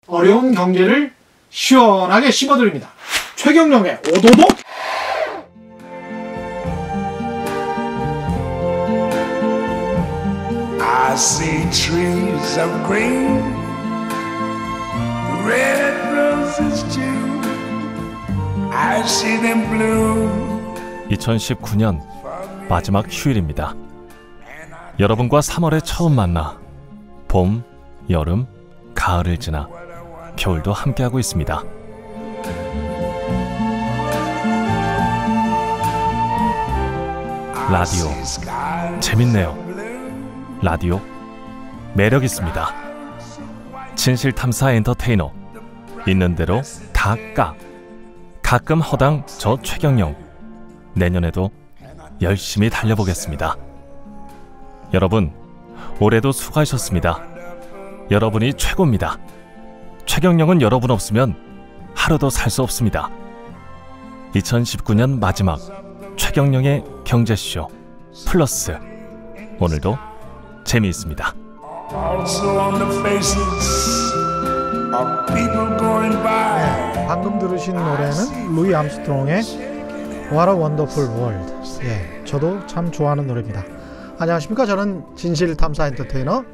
어려운 경제를 시원하게 씹어드립니다. 최경영의 오도독. I see trees of green, red roses too. I see them bloom. 2019년 마지막 휴일입니다. 여러분과 3월에 처음 만나 봄, 여름, 가을을 지나 겨울도 함께하고 있습니다. 라디오 재밌네요. 라디오 매력 있습니다. 진실탐사 엔터테이너 있는 대로 다 까. 가끔 허당 저 최경영. 내년에도 열심히 달려보겠습니다. 여러분 올해도 수고하셨습니다. 여러분이 최고입니다. 최경영은 여러분 없으면 하루도 살 수 없습니다. 2019년 마지막 최경영의 경제쇼 플러스, 오늘도 재미있습니다. 방금 들으신 노래는 루이 암스트롱의 What a Wonderful World. 예, 저도 참 좋아하는 노래입니다. 안녕하십니까. 저는 진실탐사 엔터테이너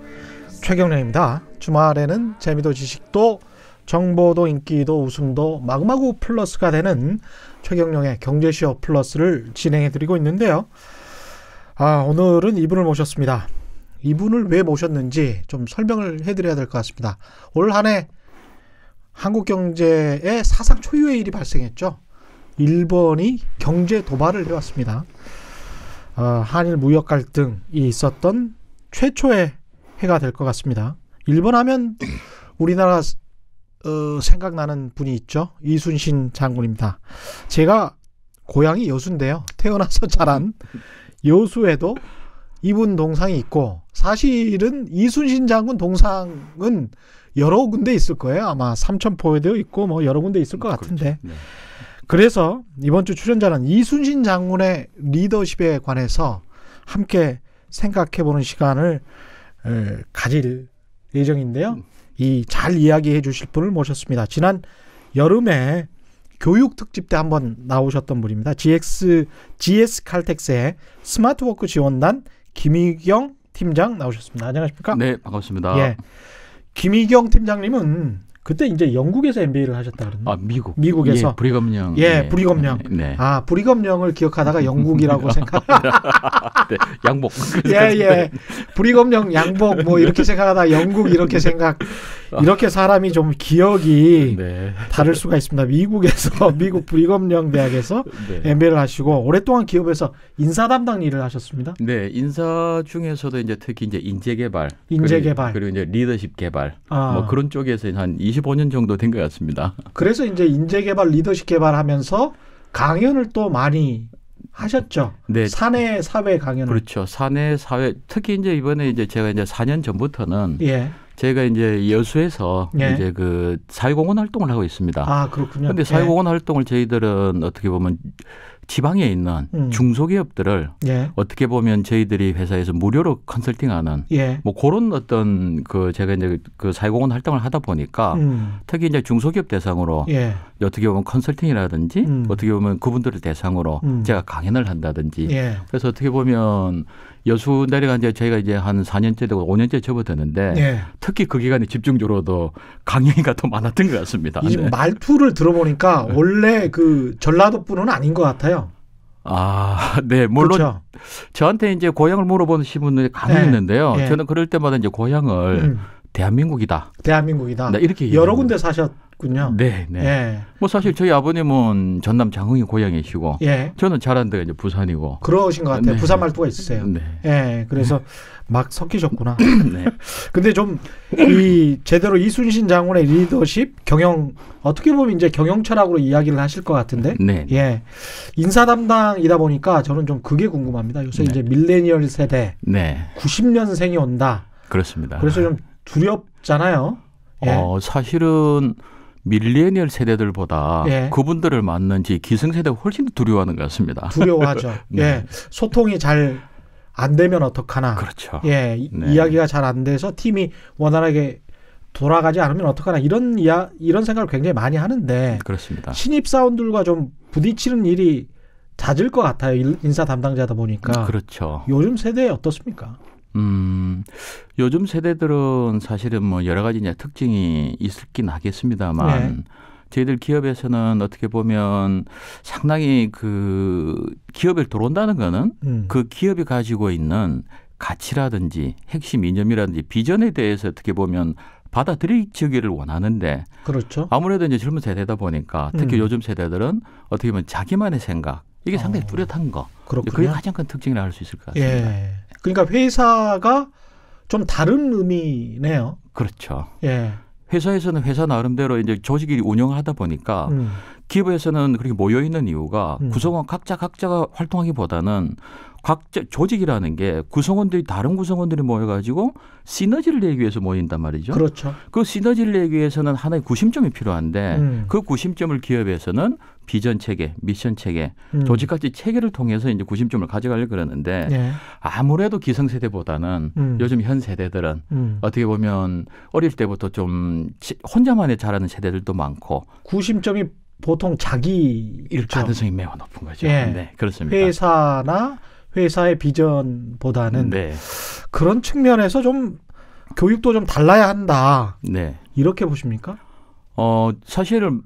최경영입니다. 주말에는 재미도 지식도 정보도 인기도 웃음도 마구마구 플러스가 되는 최경영의 경제쇼 플러스를 진행해드리고 있는데요. 오늘은 이분을 모셨습니다. 이분을 왜 모셨는지 좀 설명을 해드려야 될 것 같습니다. 올 한 해 한국 경제에 사상 초유의 일이 발생했죠. 일본이 경제 도발을 해왔습니다. 한일 무역 갈등이 있었던 최초의 해가 될 것 같습니다. 일본 하면 우리나라 생각나는 분이 있죠. 이순신 장군입니다. 제가 고향이 여수인데요. 태어나서 자란 여수에도 이분 동상이 있고, 사실은 이순신 장군 동상은 여러 군데 있을 거예요. 아마 삼천포에도 있고 뭐 여러 군데 있을 것 같은데. 그렇죠. 네. 그래서 이번 주 출연자는 이순신 장군의 리더십에 관해서 함께 생각해보는 시간을 가질 예정인데요. 잘 이야기해 주실 분을 모셨습니다. 지난 여름에 교육 특집 때 한번 나오셨던 분입니다. GS 칼텍스의 스마트워크 지원단 김희경 팀장 나오셨습니다. 안녕하십니까? 네, 반갑습니다. 예, 김희경 팀장님은 그때 이제 영국에서 MBA를 하셨다 그러는데. 미국에서. 예, 브리검령. 예, 브리검령. 네. 브리검령을 기억하다가 영국이라고 생각. 네, 양복. 예. 브리검령 양복 뭐 이렇게 생각하다가 영국 이렇게 이렇게 사람이 좀 기억이 네. 다를 수가 있습니다. 미국 브리검령 대학에서 네. MBA를 하시고 오랫동안 기업에서 인사 담당 일을 하셨습니다. 네, 인사 중에서도 이제 특히 이제 인재 개발, 그리고 이제 리더십 개발, 뭐 그런 쪽에서 한 25년 정도 된 것 같습니다. 그래서 이제 인재 개발, 리더십 개발하면서 강연을 또 많이 하셨죠. 네. 사내 사회 강연을. 그렇죠. 사내 사회, 특히 이제 이번에 이제 제가 이제 4년 전부터는 제가 이제 여수에서 이제 그 사회공헌 활동을 하고 있습니다. 그렇군요. 그런데 사회공헌 활동을 저희들은 어떻게 보면 지방에 있는 중소기업들을 어떻게 보면 저희들이 회사에서 무료로 컨설팅하는 뭐 그런 어떤 제가 이제 그 사회공헌 활동을 하다 보니까 특히 이제 중소기업 대상으로 어떻게 보면 컨설팅이라든지 어떻게 보면 그분들을 대상으로 제가 강연을 한다든지 그래서 어떻게 보면 여수 내려간 이제 저희가 이제 한 4년째 되고 5년째 접어드는데 특히 그 기간에 집중적으로도 강연이가 더 많았던 것 같습니다. 이 말투를 들어보니까 원래 그 전라도 분은 아닌 것 같아요. 네. 물론 그렇죠. 저한테 이제 고향을 물어보시는 분들이 간혹 있는데요. 저는 그럴 때마다 이제 고향을 대한민국이다. 네, 이렇게 여러 군데 사셨군요. 네. 뭐 사실 저희 아버님은 전남 장흥이 고향이시고 저는 자란 데가 이제 부산이고. 그러신 것 같아요. 부산 말투가 있으세요. 그래서 막 섞이셨구나. 근데 좀 제대로 이순신 장군의 리더십, 경영, 어떻게 보면 이제 경영 철학으로 이야기를 하실 것 같은데. 인사 담당이다 보니까 저는 좀 그게 궁금합니다. 요새 이제 밀레니얼 세대 90년생이 온다. 그렇습니다. 그래서 좀 두렵잖아요. 사실은 밀레니얼 세대들보다 그분들을 만난 기성세대가 훨씬 더 두려워하는 것 같습니다. 두려워하죠. 소통이 잘 안 되면 어떡하나. 그렇죠. 이야기가 잘 안 돼서 팀이 원활하게 돌아가지 않으면 어떡하나 이런 생각을 굉장히 많이 하는데 그렇습니다. 신입 사원들과 좀 부딪히는 일이 잦을 것 같아요. 인사 담당자다 보니까. 그렇죠. 요즘 세대 어떻습니까? 요즘 세대들은 사실은 뭐 여러 가지 이제 특징이 있긴 하겠습니다만 네. 저희들 기업에서는 어떻게 보면 상당히 그 기업에 들어온다는 거는 그 기업이 가지고 있는 가치라든지 핵심 이념이라든지 비전에 대해서 어떻게 보면 받아들이기를 원하는데 그렇죠. 아무래도 이제 젊은 세대다 보니까 특히 요즘 세대들은 어떻게 보면 자기만의 생각 이게 상당히 뚜렷한 거. 그렇군요. 그게 가장 큰 특징이라 할 수 있을 것 같습니다. 예. 그러니까 회사가 좀 다른 의미네요. 그렇죠. 예. 회사에서는 회사 나름대로 이제 조직이 운영하다 보니까 기업에서는 그렇게 모여 있는 이유가 구성원 각자가 활동하기보다는 각자 조직이라는 게 구성원들이 다른 구성원들이 모여가지고 시너지를 내기 위해서 모인단 말이죠. 그렇죠. 그 시너지를 내기 위해서는 하나의 구심점이 필요한데 그 구심점을 기업에서는 비전 체계, 미션 체계, 조직가치 체계를 통해서 이제 구심점을 가져가려고 그러는데 네. 아무래도 기성세대보다는 요즘 현 세대들은 어떻게 보면 어릴 때부터 좀 혼자만의 자라는 세대들도 많고 구심점이 보통 자기일 가능성이 매우 높은 거죠. 예. 네, 그렇습니다. 회사나 회사의 비전보다는 네. 그런 측면에서 좀 교육도 좀 달라야 한다. 네. 이렇게 보십니까? 사실은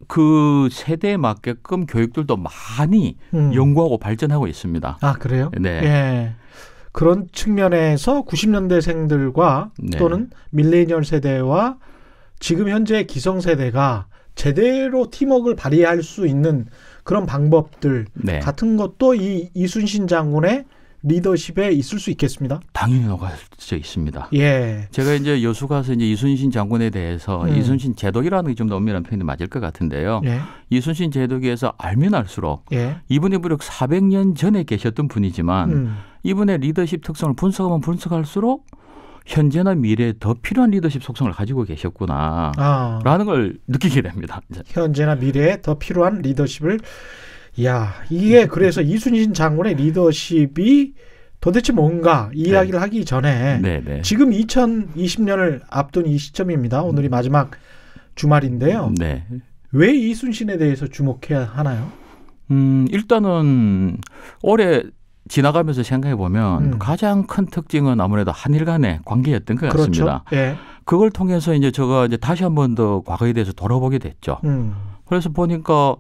그 세대에 맞게끔 교육들도 많이 연구하고 발전하고 있습니다. 아, 그래요? 네. 예. 그런 측면에서 90년대생들과 네. 또는 밀레니얼 세대와 지금 현재 기성세대가 제대로 팀워크를 발휘할 수 있는 그런 방법들 네. 같은 것도 이 이순신 장군의 리더십에 있을 수 있겠습니다. 당연히 녹아져 있습니다. 예. 제가 이제 여수 가서 이제 이순신 장군에 대해서 이순신 제독이라는 게 좀 더 엄밀한 표현이 맞을 것 같은데요. 예. 이순신 제독에서 알면 알수록 예. 이분이 무려 400년 전에 계셨던 분이지만 이분의 리더십 특성을 분석하면 분석할수록 현재나 미래에 더 필요한 리더십 속성을 가지고 계셨구나라는 걸 느끼게 됩니다. 현재나 미래에 더 필요한 리더십을 이게 그래서 이순신 장군의 리더십이 도대체 뭔가 이야기를 하기 전에 네네. 지금 2020년을 앞둔 이 시점입니다. 오늘이 마지막 주말인데요. 네. 왜 이순신에 대해서 주목해야 하나요? 일단은 올해 지나가면서 생각해 보면 가장 큰 특징은 아무래도 한일 간의 관계였던 것 같습니다. 그렇죠. 예. 그걸 통해서 이제 제가 이제 다시 한 번 더 과거에 대해서 돌아보게 됐죠. 그래서 보니까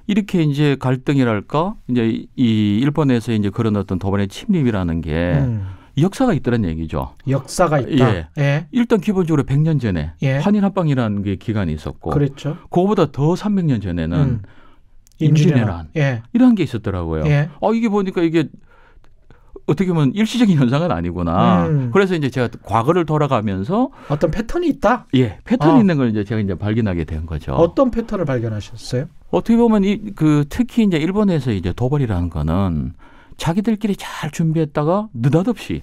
이렇게 이제 갈등이랄까 이제 이 일본에서 이제 그런 어떤 도발의 침입이라는 게 역사가 있다는 얘기죠. 역사가 있다. 예. 예. 일단 기본적으로 100년 전에 예. 한일 합방이라는 게 기간이 있었고, 그렇죠. 그거보다 더 300년 전에는 임진왜란 예. 이런 게 있었더라고요. 예. 이게 보니까 이게 어떻게 보면 일시적인 현상은 아니구나. 그래서 이제 제가 과거를 돌아가면서 어떤 패턴이 있다. 예, 패턴이 있는 걸 이제 제가 이제 발견하게 된 거죠. 어떤 패턴을 발견하셨어요? 어떻게 보면 특히 이제 일본에서 이제 도발이라는 거는 자기들끼리 잘 준비했다가 느닷없이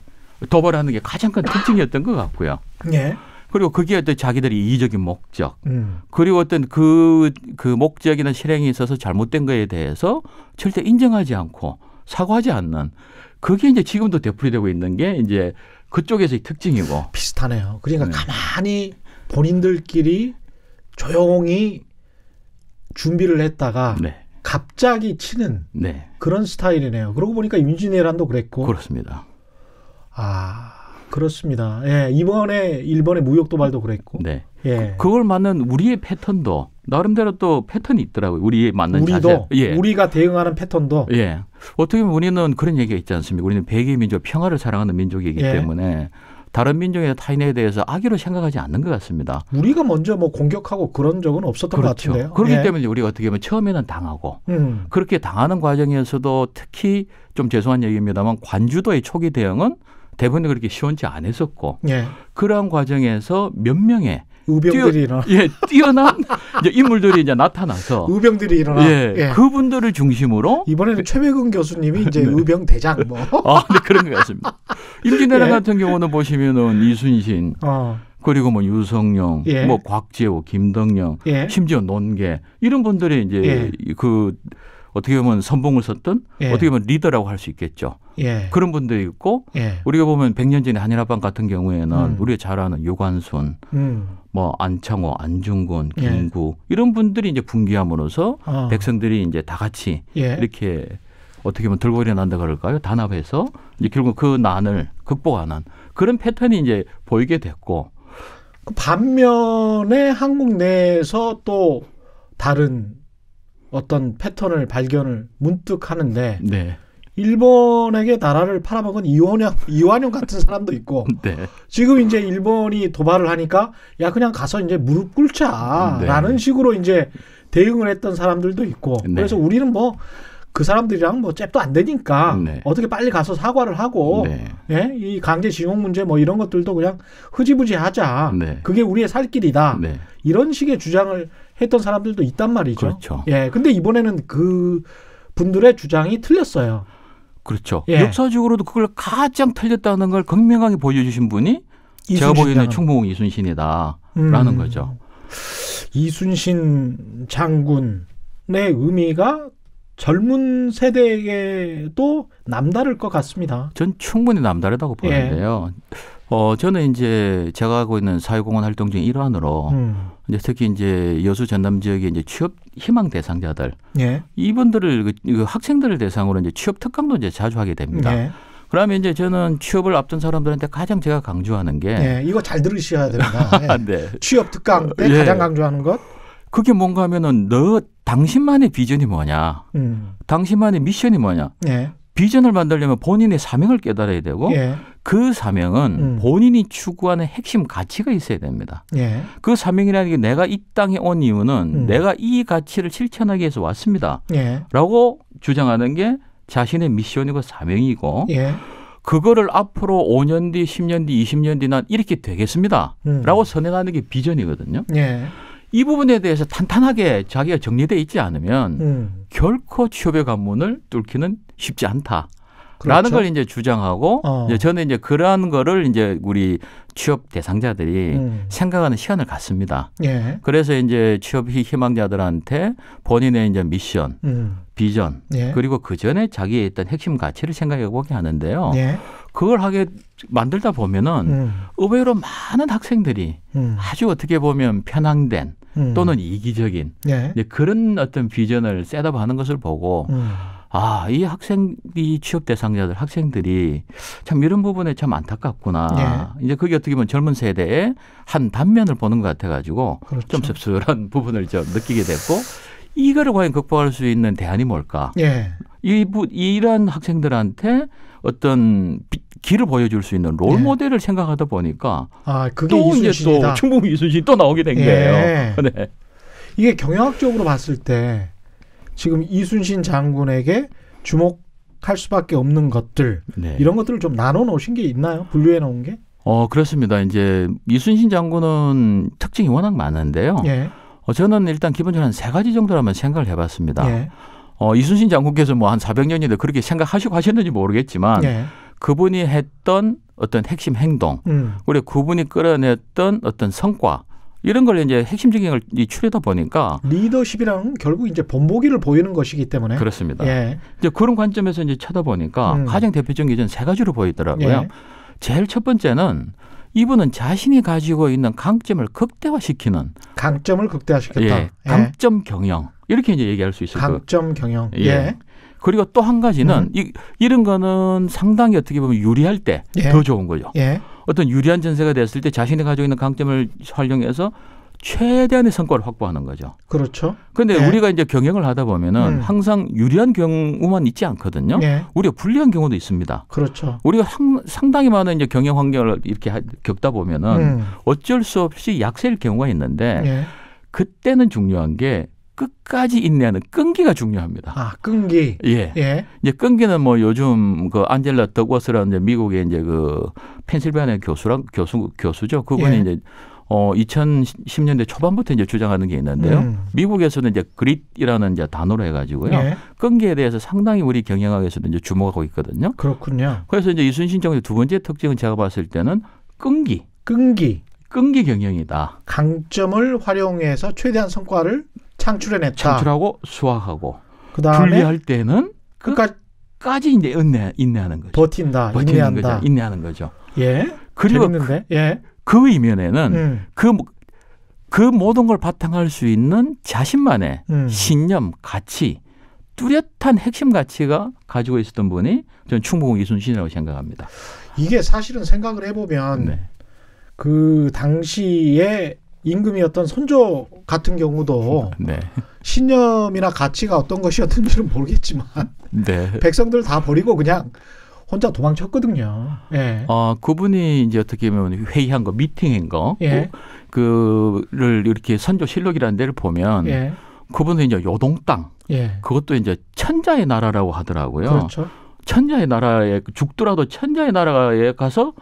도발하는 게 가장 큰 특징이었던 것 같고요. 예. 그리고 그게 어떤 자기들의 이의적인 목적, 그리고 어떤 그 목적이나 실행에 있어서 잘못된 거에 대해서 절대 인정하지 않고 사과하지 않는. 그게 이제 지금도 되풀이되고 있는 게 이제 그쪽에서의 특징이고. 비슷하네요. 그러니까 가만히 본인들끼리 조용히 준비를 했다가 네. 갑자기 치는 네. 그런 스타일이네요. 그러고 보니까 임진왜란도 그랬고. 그렇습니다. 그렇습니다. 예, 이번에 일본의 무역 도발도 그랬고. 네. 예. 그걸 맞는 우리의 패턴도 나름대로 또 패턴이 있더라고요. 우리에 맞는 우리도 자세. 예. 우리가 대응하는 패턴도. 예. 어떻게 보면 우리는 그런 얘기가 있지 않습니까? 우리는 백의 민족, 평화를 사랑하는 민족이기 예. 때문에 다른 민족이나 타인에 대해서 악의로 생각하지 않는 것 같습니다. 우리가 먼저 뭐 공격하고 그런 적은 없었던 그렇죠. 것 같은데요. 그렇기 예. 때문에 우리가 어떻게 보면 처음에는 당하고 그렇게 당하는 과정에서도 특히 좀 죄송한 얘기입니다만 관주도의 초기 대응은 대부분 그렇게 시원치 않았었고 예. 그러한 과정에서 몇 명의 의병들이 뛰어난 이제 인물들이 이제 나타나서 의병들이 일어나. 예. 그분들을 중심으로 이번에는 최백은 교수님이 이제 네. 의병 대장 뭐. 네, 그런 것 같습니다. 임진왜란 예. 같은 경우는 보시면은 이순신 그리고 뭐 유성룡, 예. 뭐 곽재우, 김덕령, 예. 심지어 논계 이런 분들이 이제 그 어떻게 보면 선봉을 섰던 어떻게 보면 리더라고 할 수 있겠죠. 그런 분들이 있고 우리가 보면 100년 전에 한일합방 같은 경우에는 우리가 잘 아는 유관순, 뭐 안창호, 안중근, 김구 이런 분들이 이제 분기함으로써 백성들이 이제 다 같이 이렇게 어떻게 보면 들고 일어난다 그럴까요? 단합해서 이제 결국 그 난을 극복하는 그런 패턴이 이제 보이게 됐고 그 반면에 한국 내에서 또 다른 어떤 패턴을 발견을 문득 하는데 네. 일본에게 나라를 팔아먹은 이완용 같은 사람도 있고 네. 지금 이제 일본이 도발을 하니까 야 그냥 가서 이제 무릎 꿇자라는 식으로 이제 대응을 했던 사람들도 있고 그래서 우리는 뭐 그 사람들이랑 뭐 잽도 안 되니까 어떻게 빨리 가서 사과를 하고 이 강제징용 문제 뭐 이런 것들도 그냥 흐지부지 하자. 그게 우리의 살 길이다. 이런 식의 주장을 했던 사람들도 있단 말이죠. 그렇죠. 근데 이번에는 그 분들의 주장이 틀렸어요. 그렇죠. 역사적으로도 그걸 가장 틀렸다는 걸 극명하게 보여주신 분이 제가 보기에는 충무공 이순신이다라는 거죠. 이순신 장군의 의미가 젊은 세대에게도 남다를 것 같습니다. 전 충분히 남다르다고 보는데요. 저는 이제 제가 하고 있는 사회공헌 활동 중 일환으로 이제 특히 이제 여수 전남 지역의 이제 취업 희망 대상자들 이분들을 그 학생들을 대상으로 이제 취업 특강도 이제 자주 하게 됩니다. 그러면 이제 저는 취업을 앞둔 사람들한테 가장 제가 강조하는 게 이거 잘 들으셔야 됩니다. 취업 특강 때 가장 강조하는 것 그게 뭔가 하면은 당신만의 비전이 뭐냐, 당신만의 미션이 뭐냐. 비전을 만들려면 본인의 사명을 깨달아야 되고 그 사명은 본인이 추구하는 핵심 가치가 있어야 됩니다. 그 사명이라는 게 내가 이 땅에 온 이유는 내가 이 가치를 실천하기 위해서 왔습니다. 라고 주장하는 게 자신의 미션이고 사명이고 그거를 앞으로 5년 뒤, 10년 뒤, 20년 뒤 난 이렇게 되겠습니다. 라고 선행하는 게 비전이거든요. 이 부분에 대해서 탄탄하게 자기가 정리되어 있지 않으면 결코 취업의 관문을 뚫기는 쉽지 않다. 라는 걸 이제 주장하고 이제 저는 이제 그러한 거를 이제 우리 취업 대상자들이 생각하는 시간을 갖습니다. 그래서 이제 취업 희망자들한테 본인의 이제 미션, 비전 그리고 그 전에 자기의 어떤 핵심 가치를 생각해 보게 하는데요. 그걸 하게 만들다 보면은 의외로 많은 학생들이 아주 어떻게 보면 편향된 또는 이기적인 그런 어떤 비전을 셋업하는 것을 보고 이 이 취업 대상자들 학생들이 참 이런 부분에 참 안타깝구나. 이제 그게 어떻게 보면 젊은 세대의 한 단면을 보는 것 같아가지고 좀 씁쓸한 부분을 좀 느끼게 됐고 이거를 과연 극복할 수 있는 대안이 뭘까? 이런 학생들한테 어떤 길을 보여줄 수 있는 롤 모델을 생각하다 보니까 그게 또 이순신이다. 이제 또 충북 이순신이 또 나오게 된 거예요. 이게 경영학적으로 봤을 때 지금 이순신 장군에게 주목할 수밖에 없는 것들 이런 것들을 좀 나눠 놓으신 게 있나요? 분류해 놓은 게? 그렇습니다. 이제 이순신 장군은 특징이 워낙 많은데요. 저는 일단 기본적으로 한 3가지 정도로 한번 생각을 해봤습니다. 이순신 장군께서 뭐 한 400년인데 그렇게 생각하시고 하셨는지 모르겠지만 그분이 했던 어떤 핵심 행동 그리고 그분이 끌어냈던 어떤 성과 이런 걸 이제 핵심적인 걸 추려다 보니까 리더십이랑 결국 이제 본보기를 보이는 것이기 때문에 그렇습니다. 이제 그런 관점에서 이제 쳐다보니까 가장 대표적인 게 저는 3가지로 보이더라고요. 제일 첫 번째는 이분은 자신이 가지고 있는 강점을 극대화시키는 강점을 극대화시켰다. 강점 경영 이렇게 이제 얘기할 수 있을 거예요. 강점 경영. 그리고 또 한 가지는 이런 거는 상당히 어떻게 보면 유리할 때 더 좋은 거죠. 어떤 유리한 전세가 됐을 때 자신이 가지고 있는 강점을 활용해서 최대한의 성과를 확보하는 거죠. 그렇죠. 그런데 우리가 이제 경영을 하다 보면은 항상 유리한 경우만 있지 않거든요. 우리가 불리한 경우도 있습니다. 그렇죠. 우리가 상당히 많은 이제 경영 환경을 이렇게 겪다 보면은 어쩔 수 없이 약세일 경우가 있는데 그때는 중요한 게 끝까지 인내하는 끈기가 중요합니다. 끈기. 이제 끈기는 뭐 요즘 그 안젤라 덕워스라는 미국의 이제 그 펜실베니아 교수죠. 그분이 이제 2010년대 초반부터 이제 주장하는 게 있는데요. 미국에서는 이제 그릿이라는 이제 단어로 해가지고요. 끈기에 대해서 상당히 우리 경영학에서도 이제 주목하고 있거든요. 그렇군요. 그래서 이제 이순신 장군의 두 번째 특징은 제가 봤을 때는 끈기 경영이다. 강점을 활용해서 최대한 성과를 창출해냈다. 창출하고 수확하고. 그다음에 불리할 때는 끝까지 이제 인내하는 거죠. 버틴다. 인내하는 거죠. 그리고 그 이면에는 그 모든 걸 바탕할 수 있는 자신만의 신념, 가치, 뚜렷한 핵심 가치가 가지고 있었던 분이 저는 충무공 이순신이라고 생각합니다. 이게 사실은 생각을 해보면 네. 그 당시에 임금이었던 선조 같은 경우도 네. 신념이나 가치가 어떤 것이었는지는 모르겠지만 네. 백성들 다 버리고 그냥 혼자 도망쳤거든요. 예. 그분이 이제 어떻게 보면 회의한 거, 미팅한 거, 예. 그를 이렇게 선조실록이라는 데를 보면 예. 그분은 이제 요동 땅, 예. 그것도 이제 천자의 나라라고 하더라고요. 그렇죠. 천자의 나라에 죽더라도 천자의 나라에 가서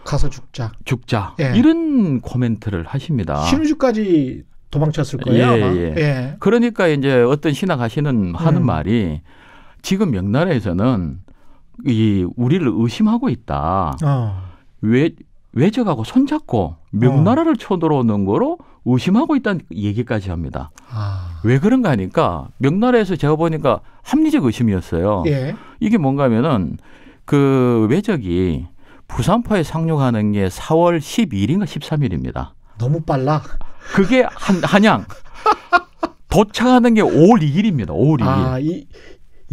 죽자. 예. 이런 코멘트를 하십니다. 신우주까지 도망쳤을 거예요. 아마. 예. 그러니까 이제 어떤 신학 하는 말이 지금 명나라에서는 우리를 의심하고 있다. 외적하고 손잡고 명나라를 쳐들어오는 거로 의심하고 있다는 얘기까지 합니다. 왜 그런가 하니까 명나라에서 제가 보니까 합리적 의심이었어요. 예. 이게 뭔가 하면은 그 외적이 부산포에 상륙하는 게 4월 12일인가 13일입니다. 너무 빨라. 그게 한양. 도착하는 게 5월 2일입니다. 5월 2일.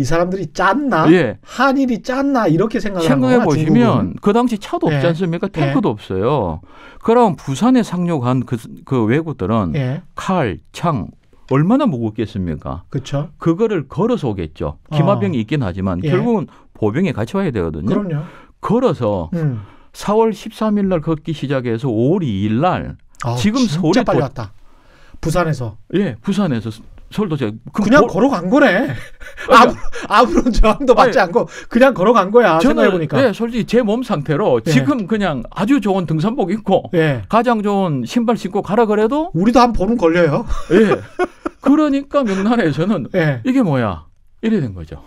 이 사람들이 짰나? 예. 한일이 짰나? 이렇게 생각해 보시면 그 당시 차도 없지 않습니까? 탱크도 없어요. 그럼 부산에 상륙한 그 왜구들은 칼, 창 얼마나 무겁겠습니까? 그렇죠. 그거를 걸어서 오겠죠. 기마병이 있긴 하지만 결국은 보병이 같이 와야 되거든요. 그럼요. 걸어서 4월 13일 날 걷기 시작해서 5월 2일 날 지금 서울에 진짜 빨리 왔다. 부산에서. 예, 부산에서 서울 도착. 그냥 걸어간 거네. 아무런 저항도 받지 않고 그냥 걸어간 거야. 생각해보니까. 예, 솔직히 제 몸 상태로 지금 그냥 아주 좋은 등산복 입고 가장 좋은 신발 신고 가라 그래도 우리도 한 보름 걸려요. 예. 그러니까 명나라에서는 이게 뭐야? 이래 된 거죠.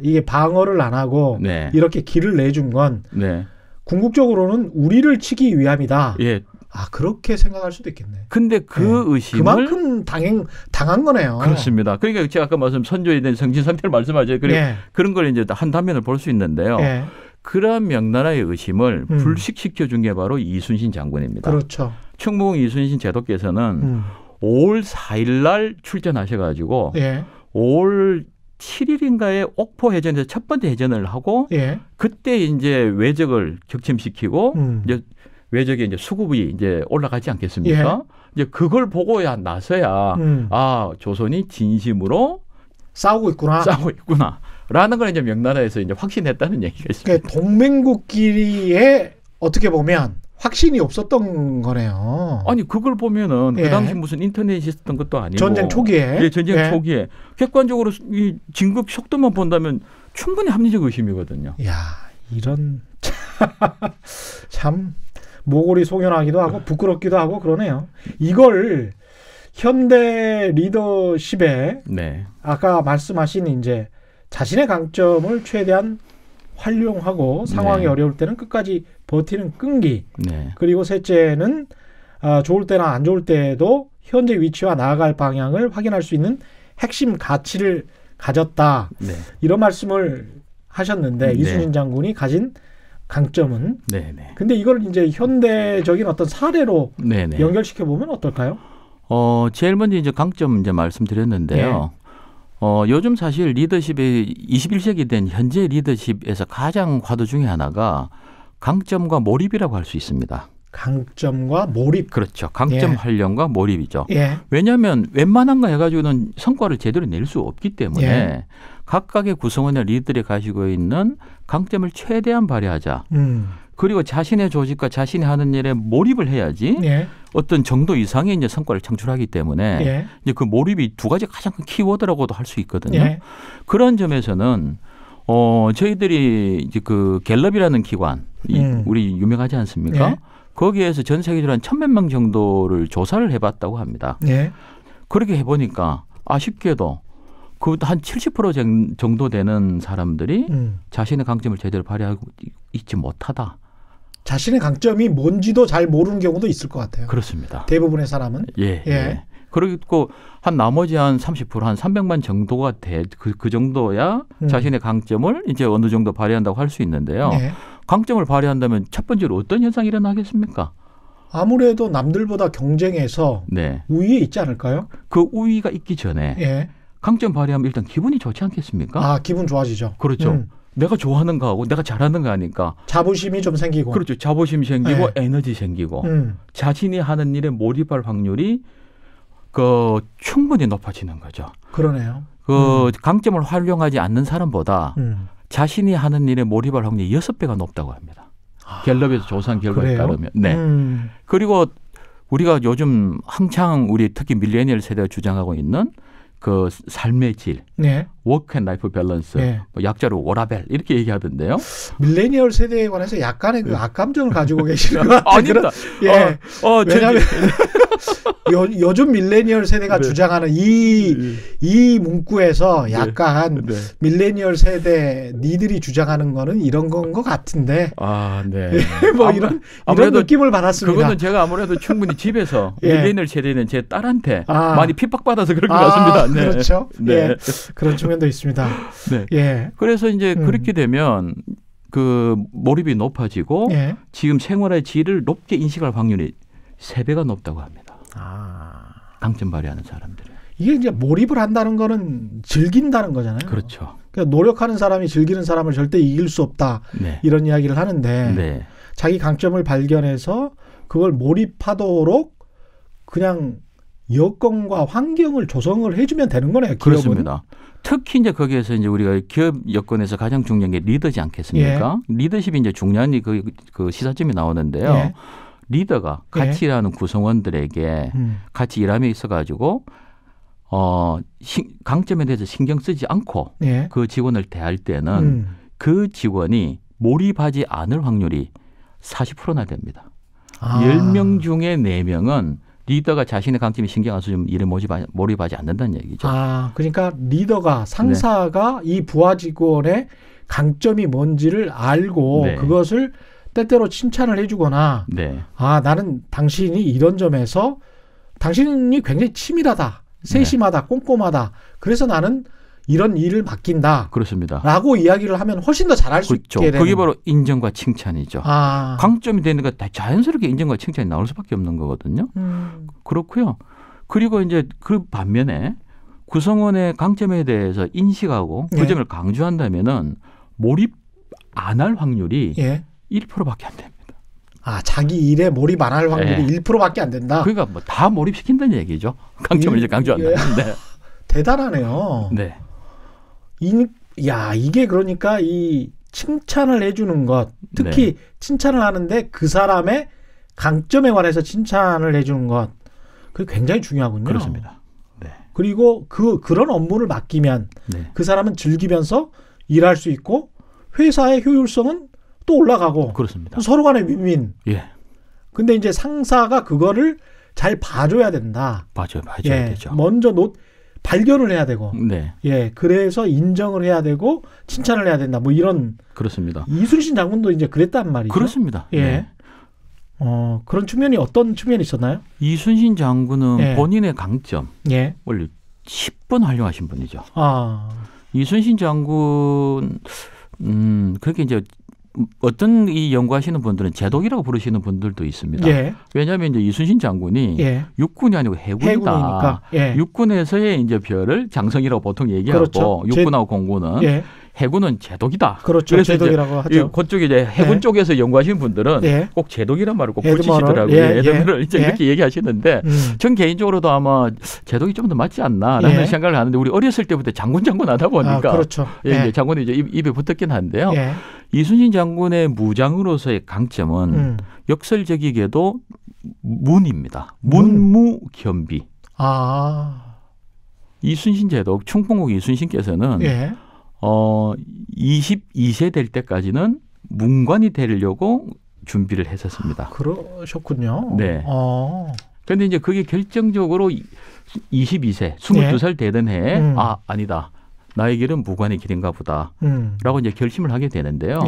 이게 방어를 안 하고 이렇게 길을 내준 건 궁극적으로는 우리를 치기 위함이다. 예. 그렇게 생각할 수도 있겠네. 근데 그 의심을 그만큼 당한 거네요. 그렇습니다. 그러니까 제가 아까 말씀 선조에 대한 정신 상태를 말씀하죠. 그런 걸 이제 한 단면을 볼 수 있는데요. 그러한 명나라의 의심을 불식시켜 준 게 바로 이순신 장군입니다. 그렇죠. 충무공 이순신 제도께서는 5월 4일 날 출전하셔가지고 5월 7일인가에 옥포 해전에서 첫 번째 해전을 하고 그때 이제 외적을 격침시키고 이제 외적의 이제 수급이 이제 올라가지 않겠습니까? 이제 그걸 보고야 나서야 조선이 진심으로 싸우고 있구나. 라는 걸 이제 명나라에서 이제 확신했다는 얘기가 있습니다. 그러니까 동맹국끼리에 어떻게 보면 확신이 없었던 거네요. 아니 그걸 보면은 그 당시 무슨 인터넷이 있었던 것도 아니고 전쟁 초기에. 전쟁 초기에 객관적으로 이 진급 속도만 본다면 충분히 합리적 의심이거든요. 야, 이런 참 모골이 송연하기도 하고 부끄럽기도 하고 그러네요. 이걸 현대 리더십에 아까 말씀하신 이제 자신의 강점을 최대한 활용하고 상황이 어려울 때는 끝까지 버티는 끈기. 그리고 셋째는 좋을 때나 안 좋을 때도 현재 위치와 나아갈 방향을 확인할 수 있는 핵심 가치를 가졌다. 이런 말씀을 하셨는데 이순신 장군이 가진 강점은. 근데 이걸 이제 현대적인 어떤 사례로 연결시켜 보면 어떨까요? 제일 먼저 이제 강점 이제 말씀드렸는데요. 요즘 사실 리더십의 21세기 된 현재 리더십에서 가장 화두 중에 하나가 강점과 몰입이라고 할 수 있습니다. 강점과 몰입. 그렇죠. 강점 활용과 몰입이죠. 왜냐하면 웬만한 거 해가지고는 성과를 제대로 낼 수 없기 때문에 각각의 구성원의 리더들이 가지고 있는 강점을 최대한 발휘하자. 그리고 자신의 조직과 자신이 하는 일에 몰입을 해야지 어떤 정도 이상의 이제 성과를 창출하기 때문에 이제 그 몰입이 두 가지 가장 큰 키워드라고도 할 수 있거든요. 그런 점에서는 저희들이 이제 그 갤럽이라는 기관 우리 유명하지 않습니까? 거기에서 전 세계적으로 한 1,000몇 명 정도를 조사를 해봤다고 합니다. 그렇게 해보니까 아쉽게도 그 한 70% 정도 되는 사람들이 자신의 강점을 제대로 발휘하고 있지 못하다. 자신의 강점이 뭔지도 잘 모르는 경우도 있을 것 같아요. 그렇습니다. 대부분의 사람은. 그리고 한 나머지 한 30% 한 300만 정도가 그 정도야 자신의 강점을 이제 어느 정도 발휘한다고 할 수 있는데요. 강점을 발휘한다면 첫 번째로 어떤 현상이 일어나겠습니까? 아무래도 남들보다 경쟁해서 네. 우위에 있지 않을까요? 그 우위가 있기 전에 예. 강점 발휘하면 일단 기분이 좋지 않겠습니까? 아, 기분 좋아지죠. 그렇죠. 내가 좋아하는 거하고 내가 잘하는 거 하니까 자부심이 좀 생기고. 그렇죠. 자부심 생기고 에너지 생기고 자신이 하는 일에 몰입할 확률이 충분히 높아지는 거죠. 그러네요. 강점을 활용하지 않는 사람보다 자신이 하는 일에 몰입할 확률이 6배가 높다고 합니다. 갤럽에서 조사한 결과에 따르면. 네. 그리고 우리가 요즘 한창 우리 특히 밀레니얼 세대가 주장하고 있는 그 삶의 질, 네. 워크 앤 라이프 밸런스, 네. 뭐 약자로 워라벨 이렇게 얘기하던데요. 밀레니얼 세대에 관해서 약간의 그 악감정을 가지고 계시는 것 같아요. 아닙니다. 예. 왜냐하면 요즘 밀레니얼 세대가 주장하는 이 문구에서 약간 밀레니얼 세대 니들이 주장하는 거는 이런 건 것 같은데. 아, 네. 뭐 이런 느낌을 받았습니다. 그거는 제가 아무래도 충분히 집에서 밀레니얼 세대는 제 딸한테 많이 핍박받아서 그런 것 같습니다. 네. 그렇죠. 네. 예. 그런 측면도 있습니다. 네. 예. 그래서 이제 그렇게 되면 그 몰입이 높아지고 지금 생활의 질을 높게 인식할 확률이 3배가 높다고 합니다. 강점 발휘하는 사람들은. 이게 이제 몰입을 한다는 거는 즐긴다는 거잖아요. 그렇죠. 그러니까 노력하는 사람이 즐기는 사람을 절대 이길 수 없다. 네. 이런 이야기를 하는데 네. 자기 강점을 발견해서 그걸 몰입하도록 그냥 여건과 환경을 조성을 해주면 되는 거네요. 기업은. 그렇습니다. 특히 이제 거기에서 이제 우리가 기업 여건에서 가장 중요한 게 리더지 않겠습니까? 리더십이 이제 중요한 그 시사점이 나오는데요. 리더가 같이 일하는 구성원들에게 같이 일함에 있어가지고 강점에 대해서 신경 쓰지 않고 그 직원을 대할 때는 그 직원이 몰입하지 않을 확률이 40%나 됩니다. 10명 중에 4명은 리더가 자신의 강점에 신경 안 써서 좀 일에 몰입하지 않는다는 얘기죠. 그러니까 리더가 상사가 이 부하 직원의 강점이 뭔지를 알고 그것을 때때로 칭찬을 해주거나 나는 당신이 이런 점에서 당신이 굉장히 치밀하다, 세심하다, 꼼꼼하다. 그래서 나는 이런 일을 맡긴다. 그렇습니다. 라고 이야기를 하면 훨씬 더 잘할 수 있게 되는. 그게 바로 인정과 칭찬이죠. 강점이 되는 거 자연스럽게 인정과 칭찬이 나올 수밖에 없는 거거든요. 그렇고요. 그리고 이제 그 반면에 구성원의 강점에 대해서 인식하고 그 점을 강조한다면은 몰입 안 할 확률이 1%밖에 안 됩니다. 자기 일에 몰입 안 할 확률이 1%밖에 안 된다. 그러니까 뭐 다 몰입시킨다는 얘기죠. 강점을 이제 강조한다는데. 대단하네요. 네. 이게 그러니까 이 칭찬을 해주는 것, 특히 칭찬을 하는데 그 사람의 강점에 관해서 칭찬을 해주는 것, 그게 굉장히 중요하군요. 그렇습니다. 네. 그리고 그런 업무를 맡기면 그 사람은 즐기면서 일할 수 있고 회사의 효율성은 또 올라가고. 그렇습니다. 서로 간의 윈윈. 예. 근데 이제 상사가 그거를 잘 봐줘야 된다. 봐줘야 되죠. 먼저 발견을 해야 되고. 그래서 인정을 해야 되고 칭찬을 해야 된다. 뭐 이런. 그렇습니다. 이순신 장군도 이제 그랬단 말이죠. 그렇습니다. 그런 측면이 어떤 측면이 있었나요? 이순신 장군은 본인의 강점. 원래 10번 활용하신 분이죠. 이순신 장군 그렇게 이제 어떤 이 연구하시는 분들은 제독이라고 부르시는 분들도 있습니다. 왜냐하면 이제 이순신 장군이 육군이 아니고 해군이다. 육군에서의 이제 별을 장성이라고 보통 얘기하고 그렇죠. 육군하고 공군은 해군은 제독이다. 그렇죠. 그래서 제독이라고 하죠. 그쪽에 이제 해군 쪽에서 연구하시는 분들은 꼭 제독이란 말을 꼭 붙이시더라고요. 애드미럴 이제 이렇게 얘기하시는데 전 개인적으로도 아마 제독이 좀 더 맞지 않나라는 생각을 하는데 우리 어렸을 때부터 장군 하다 보니까 그렇죠. 이제 장군이 이제 입에 붙었긴 한데요. 이순신 장군의 무장으로서의 강점은 역설적이게도 문입니다. 문무겸비. 이순신 제독 충풍국 이순신께서는 22세 될 때까지는 문관이 되려고 준비를 했었습니다. 그러셨군요. 네. 그런데 이제 그게 결정적으로 22세, 22살 되던 해에 아니다. 나의 길은 무관의 길인가 보다. 라고 이제 결심을 하게 되는데요.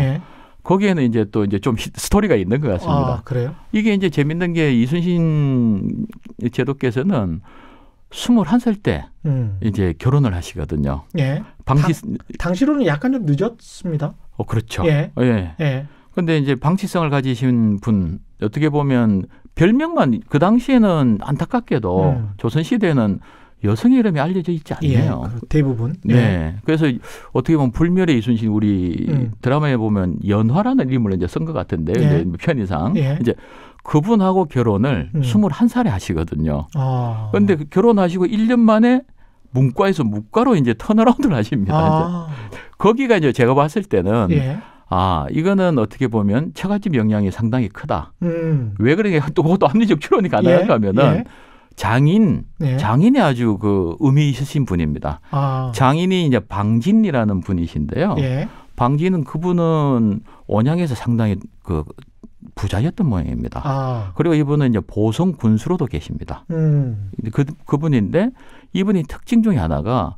거기에는 이제 또 이제 좀 스토리가 있는 것 같습니다. 그래요? 이게 이제 재밌는 게 이순신 제독께서는 21살 때 이제 결혼을 하시거든요. 당시로는 약간 좀 늦었습니다. 그렇죠. 그런데 이제 방치성을 가지신 분, 어떻게 보면 별명만 그 당시에는 안타깝게도 조선시대에는 여성의 이름이 알려져 있지 않네요. 예, 대부분. 네. 예. 그래서 어떻게 보면 불멸의 이순신 우리 드라마에 보면 연화라는 이름을 이제 쓴 것 같은데 예. 편의상 예. 이제 그분하고 결혼을 21살에 하시거든요. 그런데 결혼하시고 1년 만에 문과에서 무과로 이제 턴어라운드를 하십니다. 이제. 거기가 이제 제가 봤을 때는 예. 이거는 어떻게 보면 처갓집 영향이 상당히 크다. 왜 그러냐 또 그것도 합리적 추론이 가능한가 하면은 장인이 아주 그 의미 있으신 분입니다. 장인이 이제 방진이라는 분이신데요. 예. 방진은 그분은 온양에서 상당히 그 부자였던 모양입니다. 그리고 이분은 이제 보성 군수로도 계십니다. 그분인데 이분이 특징 중에 하나가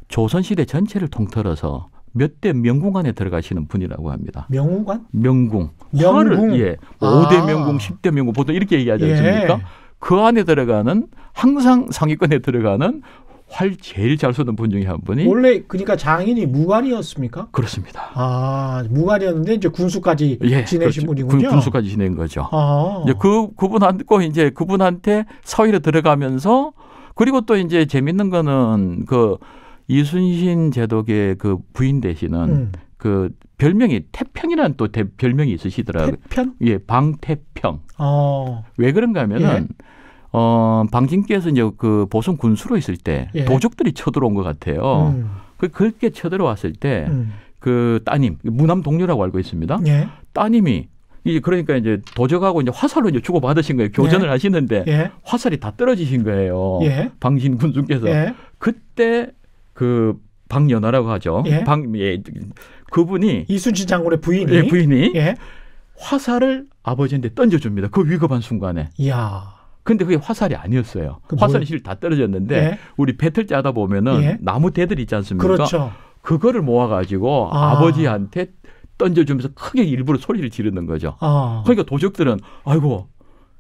조선시대 전체를 통틀어서 몇 대 명궁 안에 들어가시는 분이라고 합니다. 명궁관? 명궁. 명궁. 예. 5대 명궁, 10대 명궁 보통 이렇게 얘기하지 않습니까? 예. 그 안에 들어가는 항상 상위권에 들어가는 활 제일 잘 쏘는 분 중에 한 분이 원래 그러니까 장인이 무관이었습니까? 그렇습니다. 무관이었는데 이제 군수까지 지내신 그렇죠. 분이군요. 군수까지 지낸 거죠. 이제 그분한테 사위로 들어가면서 그리고 또 이제 재밌는 거는 그 이순신 제독의 그 부인 되시는 그 별명이 태평이라는 또 별명이 있으시더라고요. 태평? 예, 방태평. 왜 그런가 하면은 방진께서 이제 그 보성 군수로 있을 때 도적들이 쳐들어온 것 같아요. 그렇게 쳐들어왔을 때 그 따님, 무남 동료라고 알고 있습니다. 예. 따님이 그러니까 이제 도적하고 이제 화살로 이제 주고 받으신 거예요. 교전을 하시는데 화살이 다 떨어지신 거예요. 방진 군수께서 그때 그 방연화라고 하죠. 그분이 이순신 장군의 부인이 화살을 아버지한테 던져줍니다. 그 위급한 순간에. 이야. 근데 그게 화살이 아니었어요. 화살이 실 다 떨어졌는데 우리 배틀 짜다 보면은 나무 대들 있지 않습니까? 그렇죠. 그거를 모아가지고 아버지한테 던져주면서 크게 일부러 소리를 지르는 거죠. 그러니까 도적들은 아이고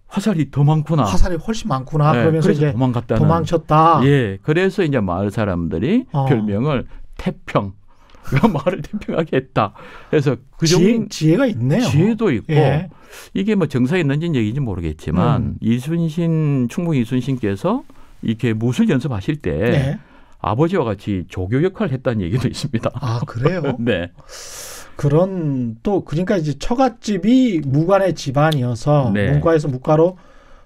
화살이 더 많구나. 화살이 훨씬 많구나. 그러면서 이제 도망쳤다. 예, 그래서 이제 마을 사람들이 별명을 태평. 마을을 태평하게 했다. 그래서 그 정도 지혜가 있네요. 지혜도 있고 이게 뭐 정사에 있는지 얘기인지 모르겠지만 충북 이순신께서 이렇게 무술 연습하실 때 아버지와 같이 조교 역할을 했다는 얘기도 있습니다. 그래요? 네. 그런 또 그러니까 이제 처갓집이 무관의 집안이어서 문과에서 무과로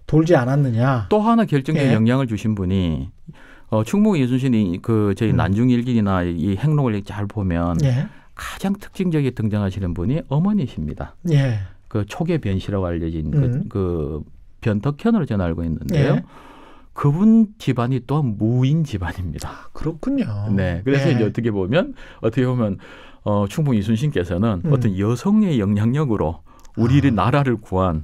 돌지 않았느냐. 또 하나 결정적인 영향을 주신 분이 충북 이순신이 그 저희 난중일기나 이 행록을 잘 보면 가장 특징적인 등장하시는 분이 어머니십니다. 그 초계변씨라고 알려진 그 변덕현으로 저는 알고 있는데요. 그분 집안이 또한 무인 집안입니다. 그렇군요. 네, 그래서 이제 어떻게 보면 충북 이순신께서는 어떤 여성의 영향력으로 우리 나라를 구한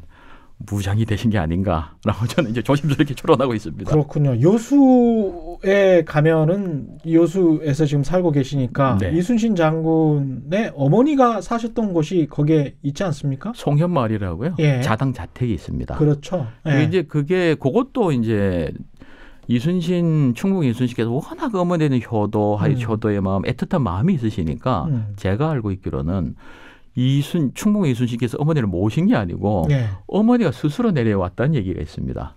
무장이 되신 게 아닌가라고 저는 이제 조심스럽게 추론하고 있습니다. 그렇군요. 여수에 가면은 여수에서 지금 살고 계시니까 이순신 장군의 어머니가 사셨던 곳이 거기에 있지 않습니까? 송현마을이라고요. 자당 자택이 있습니다. 그렇죠. 이제 그것도 이제 충북 이순신께서 워낙 어머니는 효도의 마음, 애틋한 마음이 있으시니까 제가 알고 있기로는 충북 이순신께서 어머니를 모신 게 아니고 어머니가 스스로 내려왔다는 얘기가 있습니다.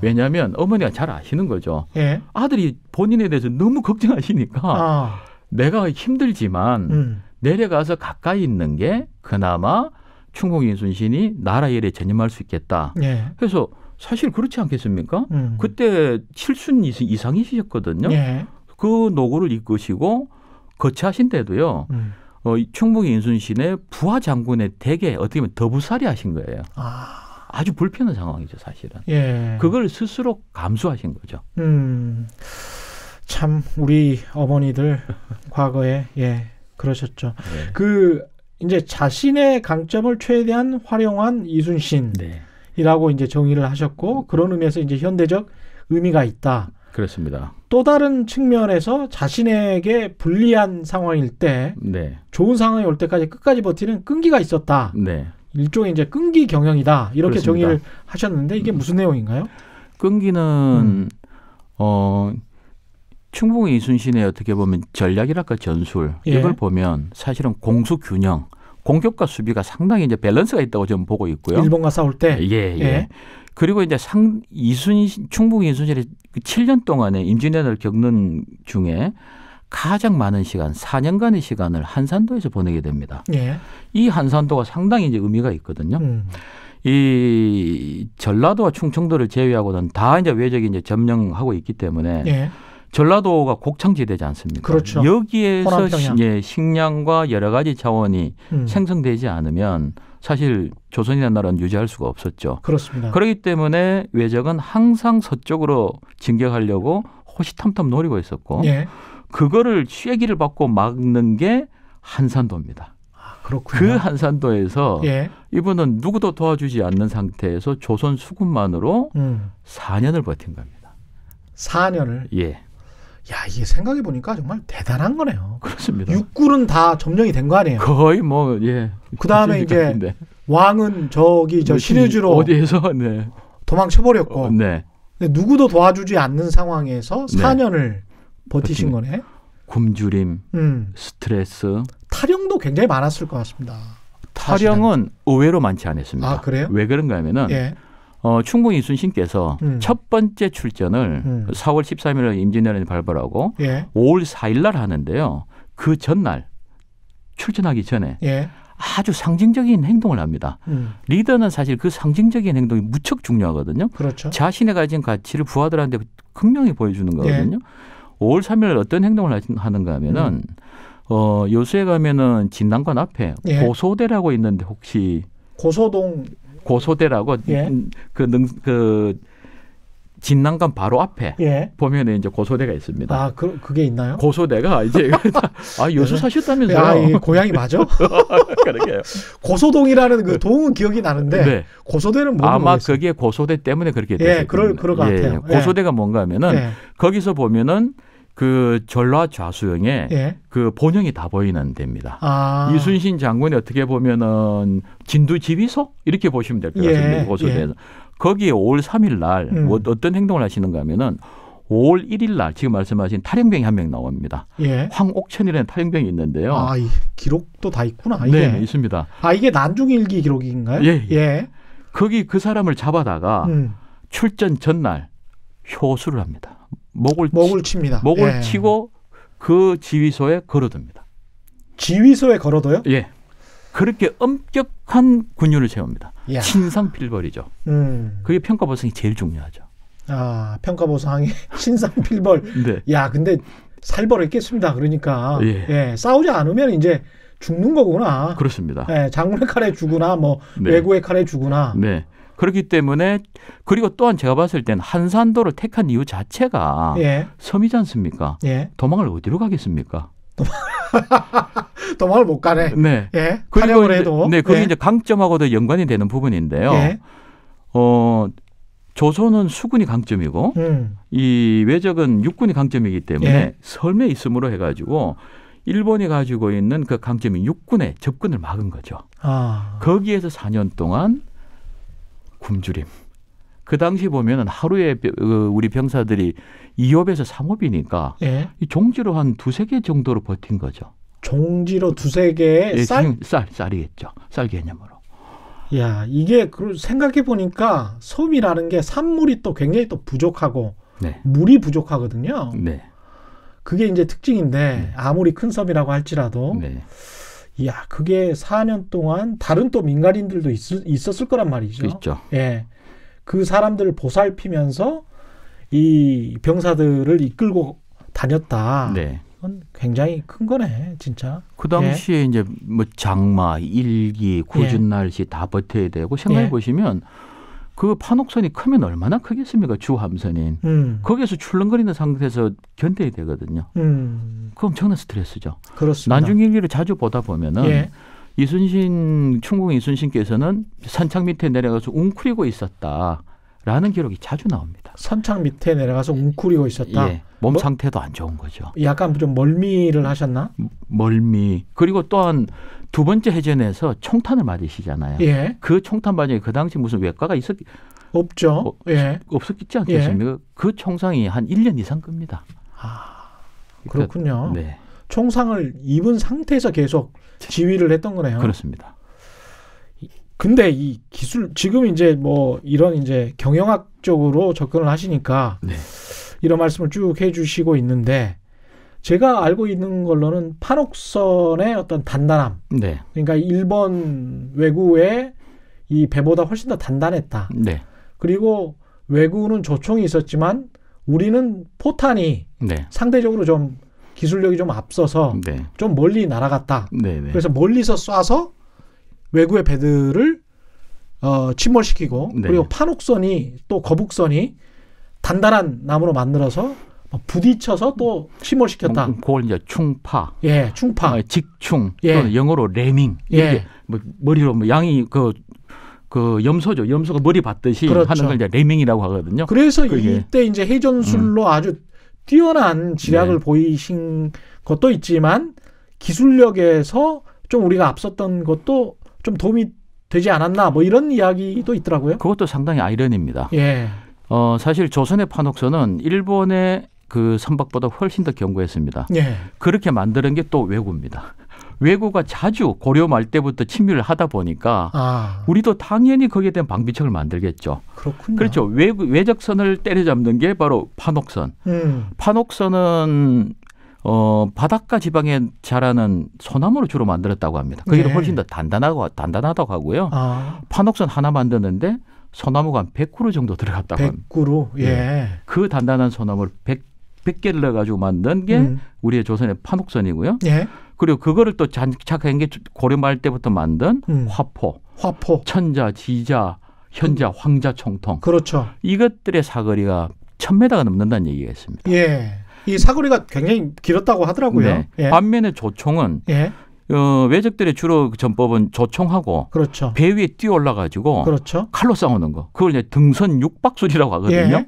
왜냐하면 어머니가 잘 아시는 거죠. 아들이 본인에 대해서 너무 걱정하시니까 내가 힘들지만 내려가서 가까이 있는 게 그나마 충북 이순신이 나라 일에 전념할 수 있겠다. 그래서 사실 그렇지 않겠습니까? 그때 7순 이상이셨거든요. 그 노고를 이끄시고 거치하신데도요. 충북 이순신의 부하 장군의 댁에 어떻게 보면 더부살이 하신 거예요. 아주 불편한 상황이죠, 사실은. 그걸 스스로 감수하신 거죠. 참 우리 어머니들 과거에 그러셨죠. 이제 자신의 강점을 최대한 활용한 이순신이라고 이제 정의를 하셨고 그런 의미에서 이제 현대적 의미가 있다. 그렇습니다. 또 다른 측면에서 자신에게 불리한 상황일 때 좋은 상황이 올 때까지 끝까지 버티는 끈기가 있었다. 일종의 이제 끈기 경영이다. 이렇게 그렇습니다. 정의를 하셨는데 이게 무슨 내용인가요? 끈기는 충북 이순신의 어떻게 보면 전략이랄까 전술 이걸 보면 사실은 공수균형, 공격과 수비가 상당히 이제 밸런스가 있다고 저는 보고 있고요. 일본과 싸울 때. 예. 그리고 이제 충북 이순신이 7년 동안의 임진왜란을 겪는 중에 가장 많은 시간, 4년간의 시간을 한산도에서 보내게 됩니다. 예. 이 한산도가 상당히 이제 의미가 있거든요. 이 전라도와 충청도를 제외하고는 다 이제 외적이 이제 점령하고 있기 때문에 예. 전라도가 곡창지대지 않습니까? 그렇죠. 여기에서 식량과 여러 가지 자원이 생성되지 않으면 사실 조선이라는 나라는 유지할 수가 없었죠. 그렇습니다. 그렇기 때문에 외적은 항상 서쪽으로 진격하려고 호시탐탐 노리고 있었고 예. 그거를 쐐기를 받고 막는 게 한산도입니다. 그렇군요. 그 한산도에서 예. 이분은 누구도 도와주지 않는 상태에서 조선 수군만으로 4년을 버틴 겁니다. 4년을? 예. 야, 이게 생각해 보니까 정말 대단한 거네요. 그렇습니다. 육군은 다 점령이 된 거 아니에요? 거의 뭐 예. 그 다음에 이제 같은데. 왕은 저기 저 신의주로 어디에서 네. 도망쳐버렸고, 네. 근데 누구도 도와주지 않는 상황에서 4년을 버티신 거네. 굶주림, 스트레스, 탈영도 굉장히 많았을 것 같습니다. 탈영은 의외로 많지 않았습니다. 아, 그래요? 왜 그런가 하면은 예. 충북 이순신께서 첫 번째 출전을 4월 13일 임진왜란이 발발하고 예. 5월 4일 날 하는데요. 그 전날 출전하기 전에 예. 아주 상징적인 행동을 합니다. 리더는 사실 그 상징적인 행동이 무척 중요하거든요. 그렇죠. 자신의 가진 가치를 부하들한테 극명히 보여주는 거거든요. 예. 5월 3일 어떤 행동을 하는가 하면은 여수에 가면은 진난관 앞에 예. 고소대라고 있는데 혹시 고소대라고 예. 그 진난관 바로 앞에 예. 보면은 이제 고소대가 있습니다. 아, 그게 있나요? 고소대가 이제 여수 사셨다면서요? 아, 이 고향이 맞아? 그러게요. 고소동이라는 그 동은 기억이 나는데 네. 고소대는 뭔지 아마 모르겠어요. 그게 고소대 때문에 그렇게 됐을 예, 그럴 것 같아요. 고소대가 뭔가 하면은 예. 거기서 보면은 그 전라 좌수영에 예. 그 본영이 다 보이는 데입니다. 아. 이순신 장군이 어떻게 보면은 진두 지휘소 이렇게 보시면 될 것 같습니다. 예. 고소대에서. 거기에 5월 3일 날 어떤 행동을 하시는가 하면은 5월 1일 날 지금 말씀하신 탈영병이 한 명 나옵니다. 예. 황옥천이라는 탈영병이 있는데요. 아, 이 기록도 다 있구나. 이게. 네, 있습니다. 아, 이게 난중일기 기록인가요? 예. 예. 거기 그 사람을 잡아다가 출전 전날 효수를 합니다. 목을 칩니다. 목을 예. 치고 그 지휘소에 걸어둡니다. 지휘소에 걸어둬요? 예. 그렇게 엄격한 군율을 세웁니다. 야. 신상필벌이죠. 그게 평가보상이 제일 중요하죠. 아, 평가보상이 신상필벌. 네. 야, 근데 살벌했겠습니다. 그러니까 예. 예, 싸우지 않으면 이제 죽는 거구나. 그렇습니다. 예, 장군의 칼에 죽으나 뭐 네. 왜구의 칼에 죽으나. 네. 그렇기 때문에 그리고 또한 제가 봤을 때는 한산도를 택한 이유 자체가 예. 섬이지 않습니까? 예. 도망을 어디로 가겠습니까? 도망을 못 가네. 네. 예. 그리고 탄핵을 해도. 네, 그게 예. 이제 강점하고도 연관이 되는 부분인데요. 예. 조선은 수군이 강점이고 이 외적은 육군이 강점이기 때문에 예. 섬에 있음으로 해가지고 일본이 가지고 있는 그 강점인 육군의 접근을 막은 거죠. 아. 거기에서 4년 동안 굶주림. 그 당시 보면은 하루에 우리 병사들이 2홉에서 3홉이니까 예. 이 종지로 한 2-3개 정도로 버틴 거죠. 종지로 2-3개의 예, 쌀? 쌀이겠죠. 쌀 개념으로. 야, 이게 생각해 보니까 섬이라는 게 산물이 또 굉장히 또 부족하고 네. 물이 부족하거든요. 네. 그게 이제 특징인데 네. 아무리 큰 섬이라고 할지라도 네. 야, 그게 4년 동안 다른 또 민간인들도 있었을 거란 말이죠. 있죠. 예. 그 사람들을 보살피면서 이 병사들을 이끌고 다녔다. 네. 그건 굉장히 큰 거네, 진짜. 그 당시에 이제 뭐 장마, 일기, 궂은 날씨 다 버텨야 되고 생각해 보시면 그 판옥선이 크면 얼마나 크겠습니까? 주함선인. 거기에서 출렁거리는 상태에서 견뎌야 되거든요. 그 엄청난 스트레스죠. 그렇습니다. 난중일기를 자주 보다 보면은 충북 이순신께서는 선창 밑에 내려가서 웅크리고 있었다라는 기록이 자주 나옵니다. 선창 밑에 내려가서 웅크리고 있었다. 예, 몸 상태도 안 좋은 거죠. 약간 좀 멀미를 하셨나? 멀미. 그리고 또한 두 번째 해전에서 총탄을 맞으시잖아요. 예. 그 총탄 맞으니 그 당시 무슨 외과가 없죠. 없었겠지 않겠습니까? 그 총상이 한 1년 이상 끕니다. 아, 그렇군요. 네. 총상을 입은 상태에서 계속 지휘를 했던 거네요. 그렇습니다. 근데 이 기술 지금 이제 뭐 이런 이제 경영학적으로 접근을 하시니까 네. 이런 말씀을 쭉 해주시고 있는데 제가 알고 있는 걸로는 판옥선의 어떤 단단함, 네. 그러니까 일본 왜구의 이 배보다 훨씬 더 단단했다. 네. 그리고 왜구는 조총이 있었지만 우리는 포탄이 네. 상대적으로 좀 기술력이 좀 앞서서 네. 좀 멀리 날아갔다. 네네. 그래서 멀리서 쏴서 왜구의 배들을 침몰시키고 네. 그리고 판옥선이 또 거북선이 단단한 나무로 만들어서 부딪혀서 또 침몰시켰다. 그걸 이제 충파, 예, 충파, 직충, 예. 또는 영어로 레밍, 예, 뭐 머리로 뭐 양이 그 염소죠. 염소가 머리 받듯이 그렇죠. 하는 걸 이제 레밍이라고 하거든요. 그래서 이때 이제 해전술로 아주 뛰어난 지략을 네. 보이신 것도 있지만 기술력에서 좀 우리가 앞섰던 것도 좀 도움이 되지 않았나 뭐 이런 이야기도 있더라고요. 그것도 상당히 아이러니입니다. 예. 사실 조선의 판옥선은 일본의 그 선박보다 훨씬 더 견고했습니다. 예. 그렇게 만드는 게 또 왜구입니다. 왜구가 자주 고려 말 때부터 침입을 하다 보니까 우리도 당연히 거기에 대한 방비책을 만들겠죠. 그렇군요. 그렇죠. 외적선을 때려잡는 게 바로 판옥선. 판옥선은 바닷가 지방에 자라는 소나무로 주로 만들었다고 합니다. 그게 네. 훨씬 더 단단하다고 하고요. 판옥선 하나 만드는데 소나무가 한 100그루 정도 들어갔다고 합니다. 100그루? 예. 네. 그 단단한 소나무를 100개를 넣어가지고 만든 게 우리의 조선의 판옥선이고요. 예. 그리고 그거를 또 장착한 게 고려 말 때부터 만든 화포, 천자, 지자, 현자, 황자, 총통. 그렇죠. 이것들의 사거리가 1000m가 넘는다는 얘기가 있습니다. 예. 이 사거리가 굉장히 길었다고 하더라고요. 네. 예. 반면에 조총은 예. 왜적들의 주로 전법은 조총하고 그렇죠. 배 위에 뛰어 올라가지고 그렇죠. 칼로 싸우는 거. 그걸 이제 등선 육박술이라고 하거든요. 예.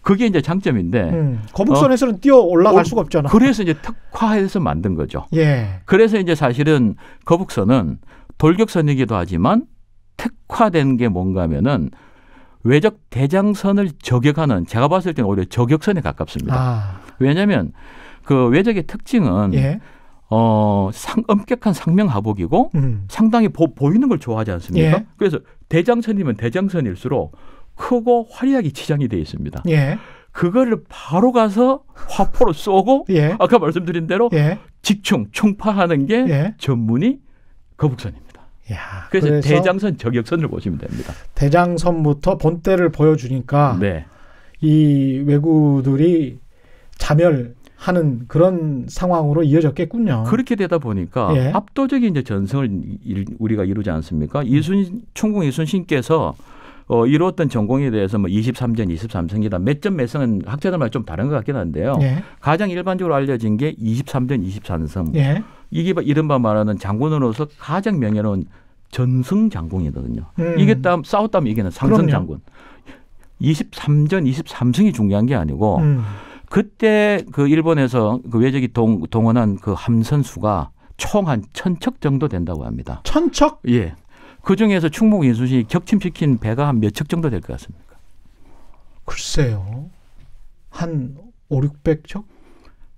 그게 이제 장점인데 거북선에서는 뛰어 올라갈 수가 없잖아. 그래서 이제 특화해서 만든 거죠. 예. 그래서 이제 사실은 거북선은 돌격선이기도 하지만 특화된 게 뭔가 하면은 외적 대장선을 저격하는 제가 봤을 때는 오히려 저격선에 가깝습니다. 왜냐하면 그 외적의 특징은 예. 엄격한 상명하복이고 상당히 보이는 걸 좋아하지 않습니까? 예. 그래서 대장선이면 대장선일수록 크고 화려하게 치장이 되어 있습니다. 예. 그거를 바로 가서 화포로 쏘고 예. 아까 말씀드린 대로 예. 직충, 충파하는 게 예. 전문이 거북선입니다. 야, 그래서 대장선 저격선을 보시면 됩니다. 대장선부터 본때를 보여주니까 네. 이 왜구들이 자멸하는 그런 상황으로 이어졌겠군요. 그렇게 되다 보니까 예. 압도적인 이제 전승을 우리가 이루지 않습니까? 충궁 이순신께서 이루었던 전공에 대해서 뭐 23전 23승이다. 몇 점 몇 승은 학자들마다 좀 다른 것 같긴 한데요. 예. 가장 일반적으로 알려진 게 23전 23승. 예. 이게 이른바 말하는 장군으로서 가장 명예로운 전승 장군이거든요. 이겼다면 싸웠다면 이기는 상승 장군. 23전 23승이 중요한 게 아니고 그때 그 일본에서 그 외적이 동원한 그 함선수가 총 한 1000척 정도 된다고 합니다. 1000척? 예. 그 중에서 충북 인순신이 격침시킨 배가 한 몇 척 정도 될 것 같습니까? 글쎄요. 한 500-600척?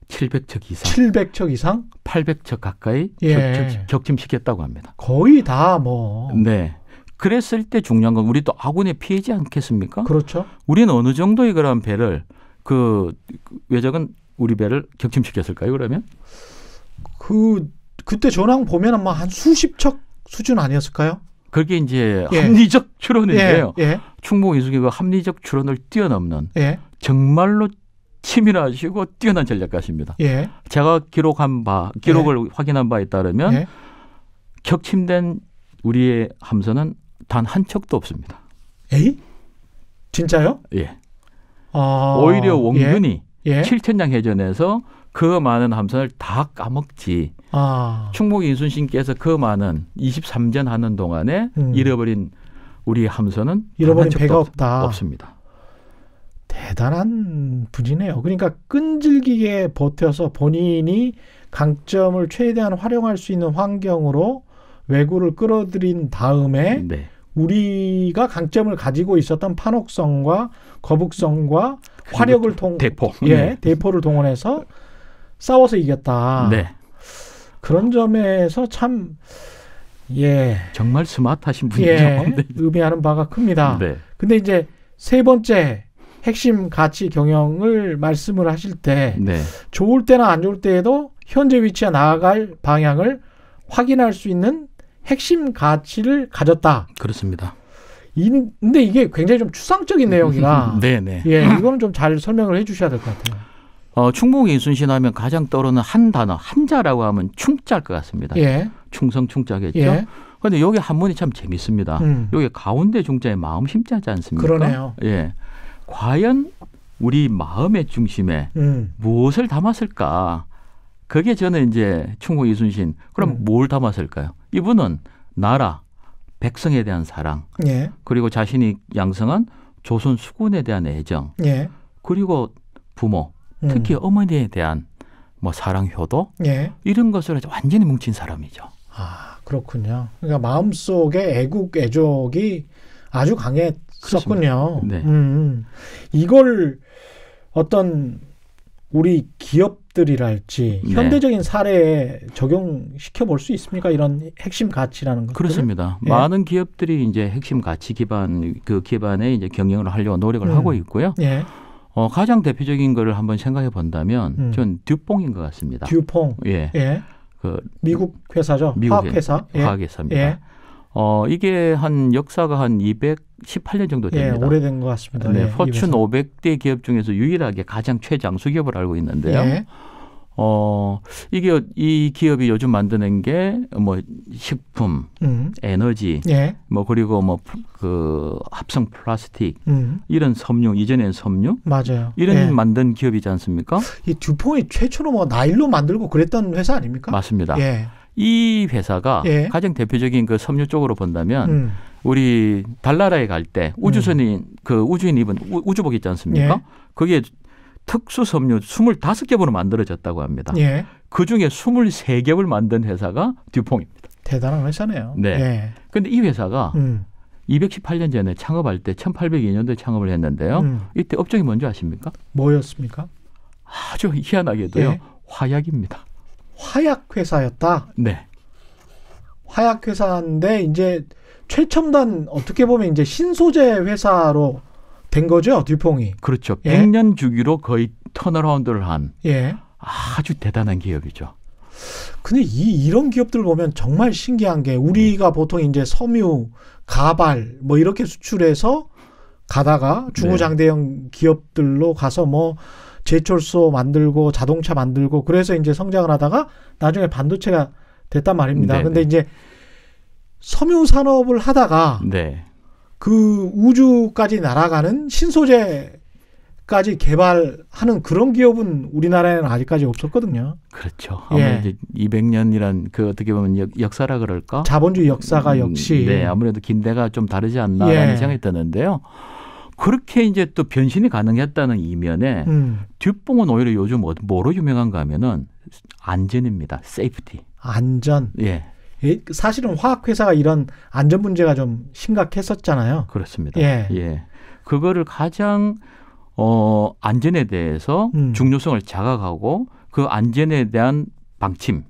700척 이상. 700척 이상? 800척 가까이 예. 격침시켰다고 합니다. 거의 다 뭐. 네. 그랬을 때 중요한 건 우리 또 아군에 피해지 않겠습니까? 그렇죠. 우리는 어느 정도의 그런 배를 그 외적은 우리 배를 격침시켰을까요? 그러면? 그때 전황 보면 한 수십 척 수준 아니었을까요? 그게 이제 예. 합리적 추론인데요. 예. 예. 충북 인순이가 합리적 추론을 뛰어넘는 정말로 치밀하시고 뛰어난 전략가십니다. 예. 제가 기록을 확인한 바에 따르면 격침된 우리의 함선은 단 한 척도 없습니다. 에이? 진짜요? 예. 오히려 원균이 7천량 해전에서 그 많은 함선을 다 까먹지. 충북 인순신께서 그 많은 23전 하는 동안에 잃어버린 우리 함선은 잃어버린 배가 없다. 없습니다. 대단한 분이네요. 그러니까 끈질기게 버텨서 본인이 강점을 최대한 활용할 수 있는 환경으로 왜구를 끌어들인 다음에 네. 우리가 강점을 가지고 있었던 판옥선과 거북선과 화력을 대포. 대포를 동원해서 싸워서 이겼다. 네. 그런 점에서 참 정말 스마트하신 분이죠. 의미하는 바가 큽니다. 네. 근데 이제 세 번째 핵심 가치 경영을 말씀을 하실 때 좋을 때나 안 좋을 때에도 현재 위치와 나아갈 방향을 확인할 수 있는 핵심 가치를 가졌다. 그렇습니다. 근데 이게 굉장히 좀 추상적인 내용이라 네네. 이거는 좀 잘 설명을 해 주셔야 될 것 같아요. 충북 이순신 하면 가장 떠오르는 한 단어, 한자라고 하면 충자일 것 같습니다. 충성 충자겠죠. 그런데 여기 한문이 참 재밌습니다. 여기 가운데 중자에 마음 심자지 않습니까? 그러네요. 과연 우리 마음의 중심에 무엇을 담았을까? 그게 저는 이제 충북 이순신. 그럼 뭘 담았을까요? 이분은 나라, 백성에 대한 사랑, 그리고 자신이 양성한 조선 수군에 대한 애정, 그리고 부모, 특히 어머니에 대한 뭐 사랑, 효도 이런 것을 완전히 뭉친 사람이죠. 아, 그렇군요. 그러니까 마음속에 애국, 애족이 아주 강했었군요. 네. 이걸 어떤 우리 기업들이랄지 현대적인 사례에 적용시켜 볼 수 있습니까? 이런 핵심 가치라는 것들. 그렇습니다. 많은 기업들이 이제 핵심 가치 기반 기반의 이제 경영을 하려고 노력을 하고 있고요. 가장 대표적인 거를 한번 생각해 본다면 전 듀퐁인 것 같습니다. 듀퐁. 그 미국 회사죠. 화학회사. 화학회사입니다. 이게 한 역사가 한 218년 정도 됩니다. 오래된 것 같습니다. 포춘 500대 기업 중에서 유일하게 가장 최장수 기업을 알고 있는데요. 이 기업이 요즘 만드는 게 뭐 식품, 에너지, 뭐 그리고 뭐 그 합성 플라스틱 이런 섬유, 이전에는 섬유, 맞아요. 이런 만든 기업이지 않습니까? 이 듀퐁이 최초로 뭐 나일론 만들고 그랬던 회사 아닙니까? 맞습니다. 이 회사가 가장 대표적인 그 섬유 쪽으로 본다면 우리 달나라에 갈 때 우주선이 그 우주인 입은 우주복 있지 않습니까? 거기에 특수 섬유 25겹으로 만들어졌다고 합니다. 그중에 23겹을 만든 회사가 듀퐁입니다. 대단한 회사네요. 그런데 이 회사가 218년 전에 창업할 때 1802년도에 창업을 했는데요. 이때 업종이 뭔지 아십니까? 뭐였습니까? 아주 희한하게도요. 화약입니다. 화약회사였다? 네. 화약회사인데 이제 최첨단 어떻게 보면 이제 신소재 회사로 된 거죠, 듀퐁이. 그렇죠. 100년 주기로 거의 턴어라운드를 한 아주 대단한 기업이죠. 근데 이런 기업들 보면 정말 신기한 게 우리가 보통 이제 섬유, 가발 뭐 이렇게 수출해서 가다가 중후장대형 기업들로 가서 뭐 제철소 만들고 자동차 만들고 그래서 이제 성장을 하다가 나중에 반도체가 됐단 말입니다. 근데 이제 섬유 산업을 하다가 그 우주까지 날아가는 신소재까지 개발하는 그런 기업은 우리나라에는 아직까지 없었거든요. 그렇죠. 아무래도 200년이란 그 어떻게 보면 역사라 그럴까? 자본주의 역사가 역시. 아무래도 긴대가 좀 다르지 않나라는 생각이 드는데요. 그렇게 이제 또 변신이 가능했다는 이면에 듀퐁은 오히려 요즘 뭐로 유명한가 하면은 안전입니다. 세이프티. 안전. 사실은 화학회사가 이런 안전 문제가 좀 심각했었잖아요. 그렇습니다. 그거를 가장 안전에 대해서 중요성을 자각하고 그 안전에 대한 방침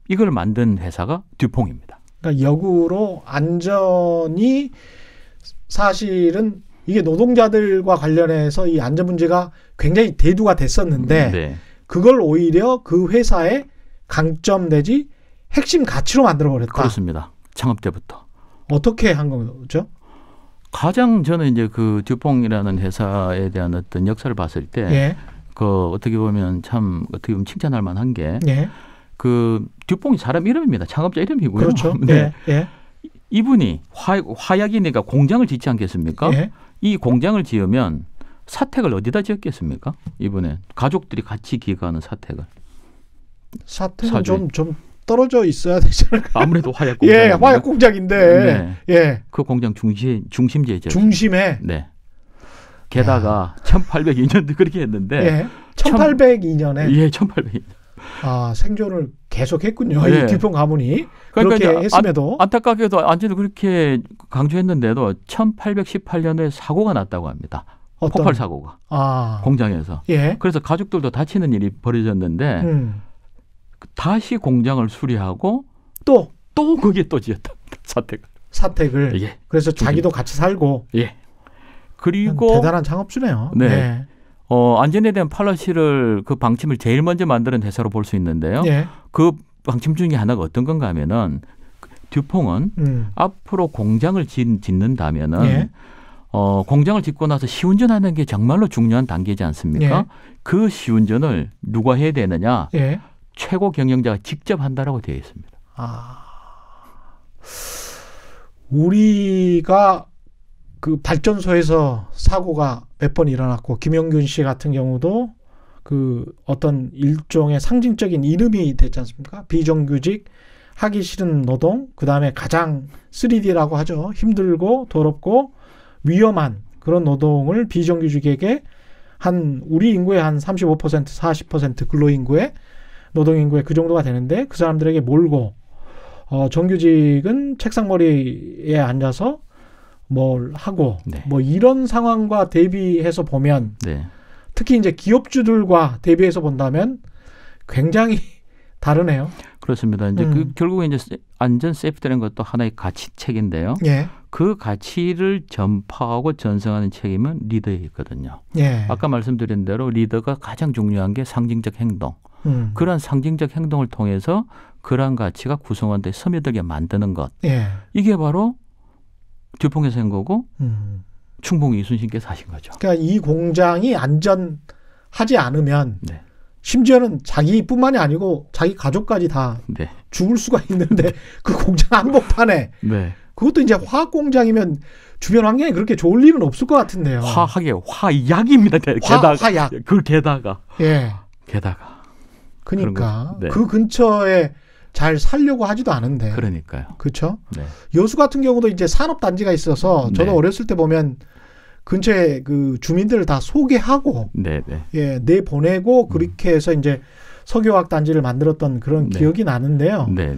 이걸 만든 회사가 듀퐁입니다. 그러니까 역으로 안전이 사실은 이게 노동자들과 관련해서 이 안전 문제가 굉장히 대두가 됐었는데 그걸 오히려 그 회사의 강점 내지 핵심 가치로 만들어버렸다. 그렇습니다. 창업 때부터. 어떻게 한 거죠? 가장 저는 이제 그 듀퐁이라는 회사에 대한 어떤 역사를 봤을 때 그 어떻게 보면 참 어떻게 보면 칭찬할 만한 게 그 듀퐁이 사람 이름입니다. 창업자 이름이고요. 그렇죠. 이분이 화약이니까 공장을 짓지 않겠습니까? 이 공장을 지으면 사택을 어디다 지었겠습니까? 이번에 가족들이 같이 기거하는 사택을. 사택은 좀 떨어져 있어야 되잖아요. 아무래도 화약 공장. 화약 공장인데. 그 공장 중심지에 지었죠. 중심에. 게다가 1802년도 그렇게 했는데. 1802년에. 1802년. 생존을 계속했군요. 이 듀퐁 가문이. 그렇게 그러니까 했음에도. 안타깝게도 안전을 그렇게 강조했는데도 1818년에 사고가 났다고 합니다. 폭발 사고가. 공장에서. 그래서 가족들도 다치는 일이 벌어졌는데 다시 공장을 수리하고 또 거기에 또 지었다. 사택을. 예. 그래서 자기도 같이 살고. 예. 그리고 대단한 창업주네요. 네. 네. 안전에 대한 팔러시를 그 방침을 제일 먼저 만드는 회사로 볼 수 있는데요. 예. 그 방침 중에 하나가 어떤 건가 하면은 듀퐁은 앞으로 공장을 짓는다면은 예. 공장을 짓고 나서 시운전하는 게 정말로 중요한 단계지 않습니까? 예. 그 시운전을 누가 해야 되느냐? 예. 최고 경영자가 직접 한다라고 되어 있습니다. 우리가 그 발전소에서 사고가 몇 번 일어났고 김영균 씨 같은 경우도 그 어떤 일종의 상징적인 이름이 됐지 않습니까? 비정규직, 하기 싫은 노동, 그다음에 가장 3D라고 하죠. 힘들고 더럽고 위험한 그런 노동을 비정규직에게 우리 인구의 한 35%, 40% 근로인구의 노동인구의 그 정도가 되는데 그 사람들에게 몰고 정규직은 책상머리에 앉아서 뭘 하고 네. 뭐 이런 상황과 대비해서 보면 네. 특히 이제 기업주들과 대비해서 본다면 굉장히 다르네요. 그렇습니다. 이제 결국에 이제 안전 세이프티라는 것도 하나의 가치책인데요. 예. 그 가치를 전파하고 전승하는 책임은 리더에 있거든요. 예. 아까 말씀드린 대로 리더가 가장 중요한 게 상징적 행동. 그러한 상징적 행동을 통해서 그러한 가치가 구성원들이 스며들게 만드는 것. 예. 이게 바로 듀퐁에서 한 거고 충북 이순신께서 하신 거죠. 그러니까 이 공장이 안전하지 않으면 네. 심지어는 자기뿐만이 아니고 자기 가족까지 다 네. 죽을 수가 있는데 그 공장 한복판에 네. 그것도 이제 화학 공장이면 주변 환경이 그렇게 좋을 일은 없을 것 같은데요. 화약입니다. 화약. 게다가. 예. 게다가. 그러니까 네. 그 근처에 잘 살려고 하지도 않은데. 그러니까요. 그렇죠? 네. 여수 같은 경우도 이제 산업단지가 있어서 저도 네. 어렸을 때 보면 근처에 그 주민들을 다 소개하고 네. 예, 내보내고 그렇게 해서 이제 석유화학 단지를 만들었던 그런 네. 기억이 나는데요. 네.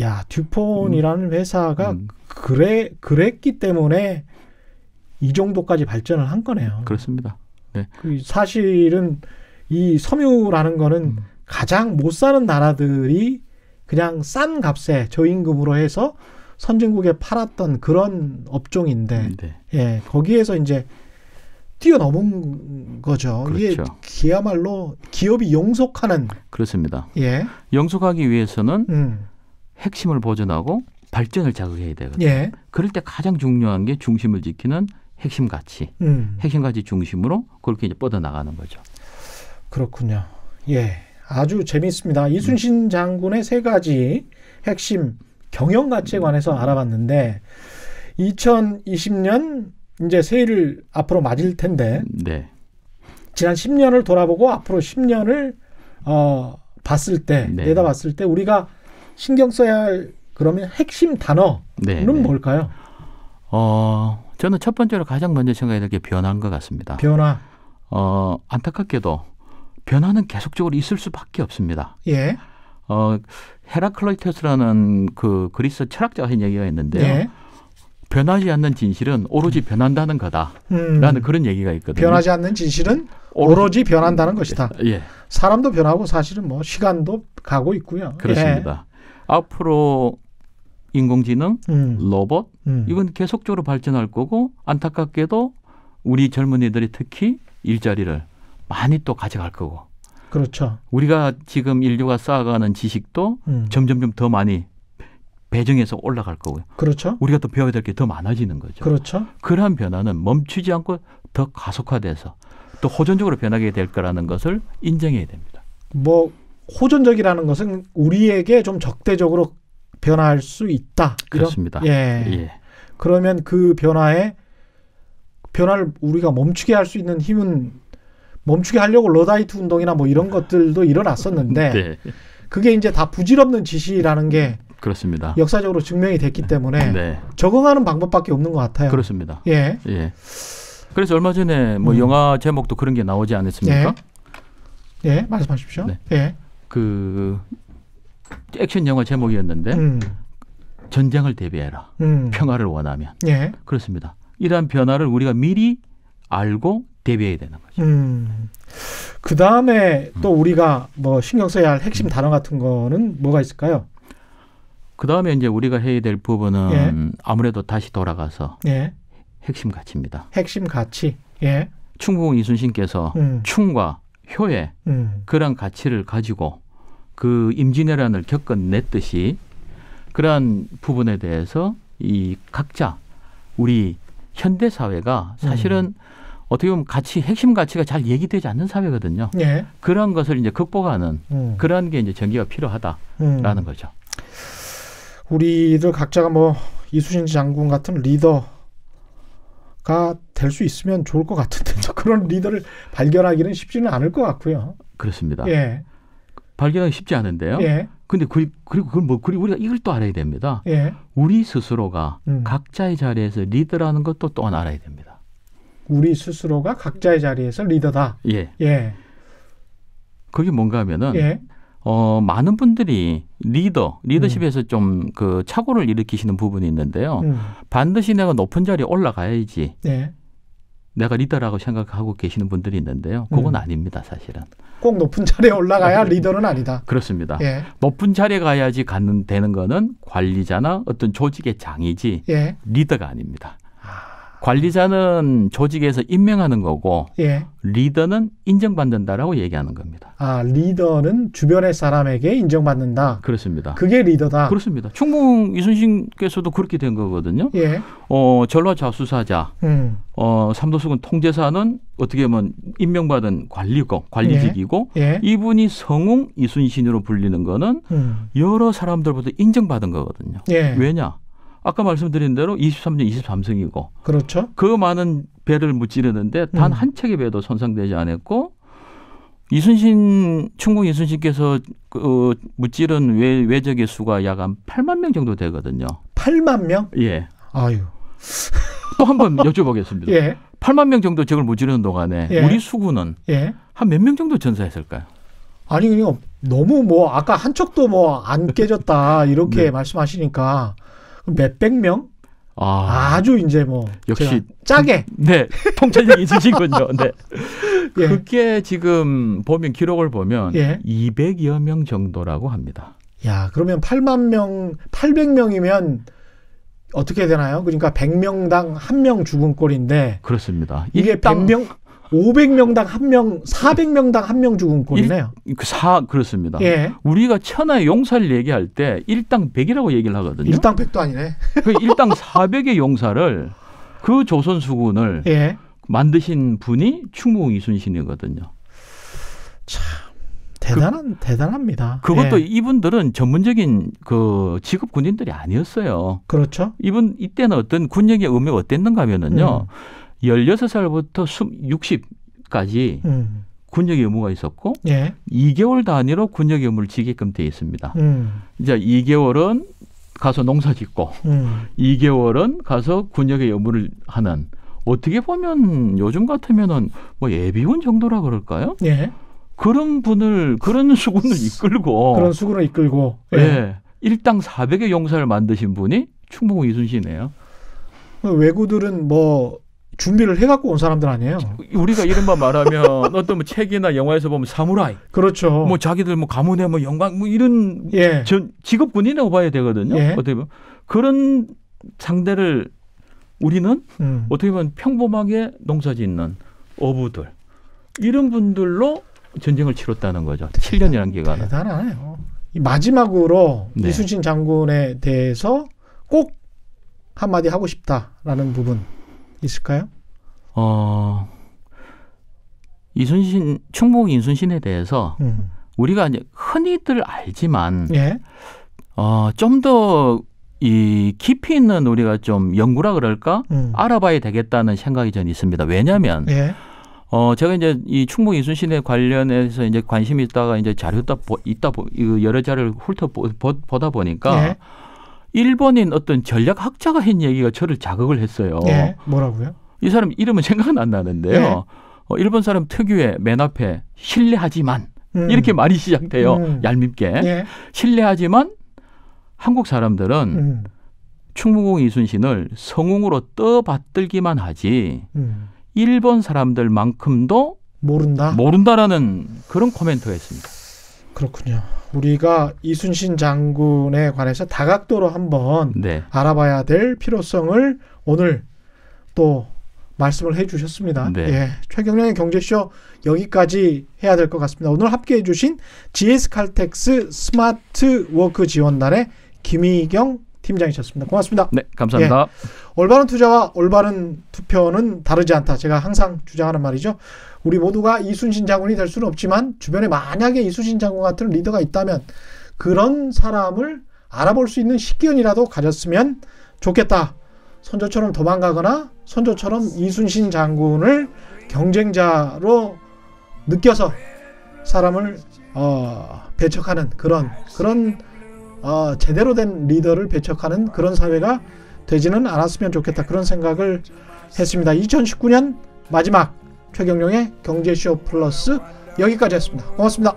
야, 듀폰이라는 회사가 그랬기 때문에 이 정도까지 발전을 한 거네요. 그렇습니다. 네. 사실은 이 섬유라는 거는 가장 못 사는 나라들이 그냥 싼 값에 저임금으로 해서 선진국에 팔았던 그런 업종인데, 네. 예, 거기에서 이제 뛰어넘은 거죠. 그렇죠. 이게 그야말로 기업이 영속하는. 그렇습니다. 예. 영속하기 위해서는 핵심을 보존하고 발전을 자극해야 되거든요. 예. 그럴 때 가장 중요한 게 중심을 지키는 핵심 가치. 핵심 가치 중심으로 그렇게 이제 뻗어나가는 거죠. 그렇군요. 예. 아주 재미있습니다. 이순신 장군의 3가지 핵심 경영 가치에 관해서 알아봤는데 2020년 이제 새해를 앞으로 맞을 텐데 네. 지난 10년을 돌아보고 앞으로 10년을 봤을 때 네. 내다봤을 때 우리가 신경 써야 할 그러면 핵심 단어는 네. 뭘까요? 저는 첫 번째로 가장 먼저 생각해야 될 게 변화인 것 같습니다. 변화. 안타깝게도 변화는 계속적으로 있을 수밖에 없습니다. 예. 헤라클레이토스라는 그 그리스 철학자가 한 얘기가 있는데요. 예. 변하지 않는 진실은 오로지 변한다는 거다라는 그런 얘기가 있거든요. 변하지 않는 진실은 오로지 변한다는 것이다. 예. 사람도 변하고 사실은 뭐 시간도 가고 있고요. 그렇습니다. 예. 앞으로 인공지능, 로봇 이건 계속적으로 발전할 거고 안타깝게도 우리 젊은이들이 특히 일자리를 많이 또 가져갈 거고. 그렇죠. 우리가 지금 인류가 쌓아가는 지식도 점점점 더 많이 배정해서 올라갈 거고요. 그렇죠. 우리가 또 배워야 될 게 더 많아지는 거죠. 그렇죠. 그러한 변화는 멈추지 않고 더 가속화돼서 또 호전적으로 변하게 될 거라는 것을 인정해야 됩니다. 뭐 호전적이라는 것은 우리에게 좀 적대적으로 변화할 수 있다. 그렇습니다. 예. 그러면 그 변화를 우리가 멈추게 할 수 있는 힘은 멈추게 하려고 러다이트 운동이나 뭐 이런 것들도 일어났었는데 네. 그게 이제 다 부질없는 짓이라는 게 그렇습니다. 역사적으로 증명이 됐기 때문에 네. 적응하는 방법밖에 없는 것 같아요. 그렇습니다. 예. 그래서 얼마 전에 뭐 영화 제목도 그런 게 나오지 않았습니까? 예. 말씀하십시오. 네. 예. 그 액션 영화 제목이었는데 전쟁을 대비해라. 평화를 원하면. 예. 그렇습니다. 이러한 변화를 우리가 미리 알고 대비해야 되는 거죠. 그 다음에 또 우리가 뭐 신경 써야 할 핵심 단어 같은 거는 뭐가 있을까요? 그 다음에 이제 우리가 해야 될 부분은 예. 아무래도 다시 돌아가서 예. 핵심 가치입니다. 핵심 가치. 예. 충무공 이순신께서 충과 효의 그런 가치를 가지고 그 임진왜란을 겪어냈듯이 그러한 부분에 대해서 이 각자 우리 현대 사회가 사실은 어떻게 보면 핵심 가치가 잘 얘기되지 않는 사회거든요. 예. 그런 것을 이제 극복하는 그런 게 이제 전개가 필요하다라는 거죠. 우리들 각자가 뭐 이순신 장군 같은 리더가 될 수 있으면 좋을 것 같은데 그런 리더를 발견하기는 쉽지는 않을 것 같고요. 그렇습니다. 예. 발견하기 쉽지 않은데요. 예. 근데 그리고 우리가 이걸 또 알아야 됩니다. 예. 우리 스스로가 각자의 자리에서 리더라는 것도 또한 알아야 됩니다. 우리 스스로가 각자의 자리에서 리더다. 예. 예. 그게 뭔가 하면은 예. 많은 분들이 리더십에서 좀 그 착오를 일으키시는 부분이 있는데요. 반드시 내가 높은 자리에 올라가야지. 예. 내가 리더라고 생각하고 계시는 분들이 있는데요. 그건 아닙니다, 사실은. 꼭 높은 자리에 올라가야 리더는 아니다. 그렇습니다. 예. 높은 자리에 가야지 되는 거는 관리자나 어떤 조직의 장이지 예. 리더가 아닙니다. 관리자는 조직에서 임명하는 거고 예. 리더는 인정받는다라고 얘기하는 겁니다. 리더는 주변의 사람에게 인정받는다. 그렇습니다. 그게 리더다. 그렇습니다. 충무공 이순신께서도 그렇게 된 거거든요. 예. 전라좌수사자, 삼도수군 통제사는 어떻게 보면 임명받은 관리직이고 예. 이분이 성웅 이순신으로 불리는 거는 여러 사람들보다 인정받은 거거든요. 예. 왜냐? 아까 말씀드린 대로 23년 23승이고 그렇죠. 그 많은 배를 무찌르는데 단 한 척의 배도 손상되지 않았고 충무공 이순신께서 무찌른 외적의 수가 약 한 8만 명 정도 되거든요. 8만 명? 예. 아유. 또 한 번 여쭤보겠습니다. 예. 8만 명 정도 적을 무찌르는 동안에 예. 우리 수군은 예. 한 몇 명 정도 전사했을까요? 아니 그냥 너무 뭐 아까 한 척도 뭐 안 깨졌다 이렇게 네. 말씀하시니까 몇백 명? 아주 이제 뭐 역시 짜게 네 통찰력이 있으시군요. 네. 예. 그게 지금 보면 기록을 보면 예. 200여 명 정도라고 합니다. 야 그러면 8만 명, 800명이면 어떻게 되나요? 그러니까 100명당 1명 죽은 꼴인데 그렇습니다. 이게 100명, 500명당 1명, 400명당 1명 죽은 꼴이네요. 그렇습니다. 예. 우리가 천하의 용사를 얘기할 때 일당 100이라고 얘기를 하거든요. 일당 100도 아니네. 그 일당 400의 용사를 그 조선 수군을 예. 만드신 분이 충무공 이순신이거든요. 참 대단합니다. 그것도 예. 이분들은 전문적인 그 직업 군인들이 아니었어요. 그렇죠. 이때는 어떤 군역의 의미가 어땠는가 하면은요. 16살부터 60까지 군역의 의무가 있었고 예. 2개월 단위로 군역의 의무를 지게끔 되어 있습니다. 이제 2개월은 가서 농사 짓고 2개월은 가서 군역의 의무를 하는 어떻게 보면 요즘 같으면은 뭐 예비군 정도라 그럴까요? 예. 그런 수군을 이끌고 예. 예. 일당 400의 용사를 만드신 분이 충무공 이순신이에요. 외구들은 뭐 준비를 해갖고 온 사람들 아니에요? 우리가 이른바 말하면 어떤 뭐 책이나 영화에서 보면 사무라이, 그렇죠. 뭐 자기들 뭐 가문의 뭐 영광 뭐 이런 예. 직업 군인이라고 봐야 되거든요. 예. 어떻게 보면 그런 상대를 우리는 어떻게 보면 평범하게 농사짓는 어부들 이런 분들로 전쟁을 치렀다는 거죠. 7년이라는 기간은. 대단하네요. 마지막으로 네. 이순신 장군에 대해서 꼭 한마디 하고 싶다라는 부분 있을까요? 충무공 이순신에 대해서 우리가 이제 흔히들 알지만 예. 좀 더 이 깊이 있는 우리가 좀 연구라 그럴까 알아봐야 되겠다는 생각이 저는 있습니다. 왜냐하면 예. 제가 이제 이 충무공 이순신에 관련해서 이제 관심이 있다가 이제 여러 자료를 보다 보니까 예. 일본인 어떤 전략학자가 한 얘기가 저를 자극을 했어요. 예. 뭐라고요? 이 사람 이름은 생각은 안 나는데요. 예. 일본 사람 특유의 맨 앞에 신뢰하지만 이렇게 말이 시작돼요. 얄밉게. 예. 신뢰하지만 한국 사람들은 충무공 이순신을 성웅으로 떠받들기만 하지 일본 사람들만큼도 모른다라는 그런 코멘트가 있습니다. 그렇군요. 우리가 이순신 장군에 관해서 다각도로 한번 네. 알아봐야 될 필요성을 오늘 또 말씀을 해주셨습니다. 네. 예, 최경영의 경제쇼 여기까지 해야 될 것 같습니다. 오늘 함께해 주신 GS칼텍스 스마트워크 지원단의 김희경 팀장이셨습니다. 고맙습니다. 네, 감사합니다. 예, 올바른 투자와 올바른 투표는 다르지 않다. 제가 항상 주장하는 말이죠. 우리 모두가 이순신 장군이 될 수는 없지만 주변에 만약에 이순신 장군 같은 리더가 있다면 그런 사람을 알아볼 수 있는 식견이라도 가졌으면 좋겠다. 선조처럼 도망가거나 선조처럼 이순신 장군을 경쟁자로 느껴서 사람을 배척하는 그런 제대로 된 리더를 배척하는 그런 사회가 되지는 않았으면 좋겠다. 그런 생각을 했습니다. 2019년 마지막 최경영의 경제쇼 플러스 여기까지 했습니다. 고맙습니다.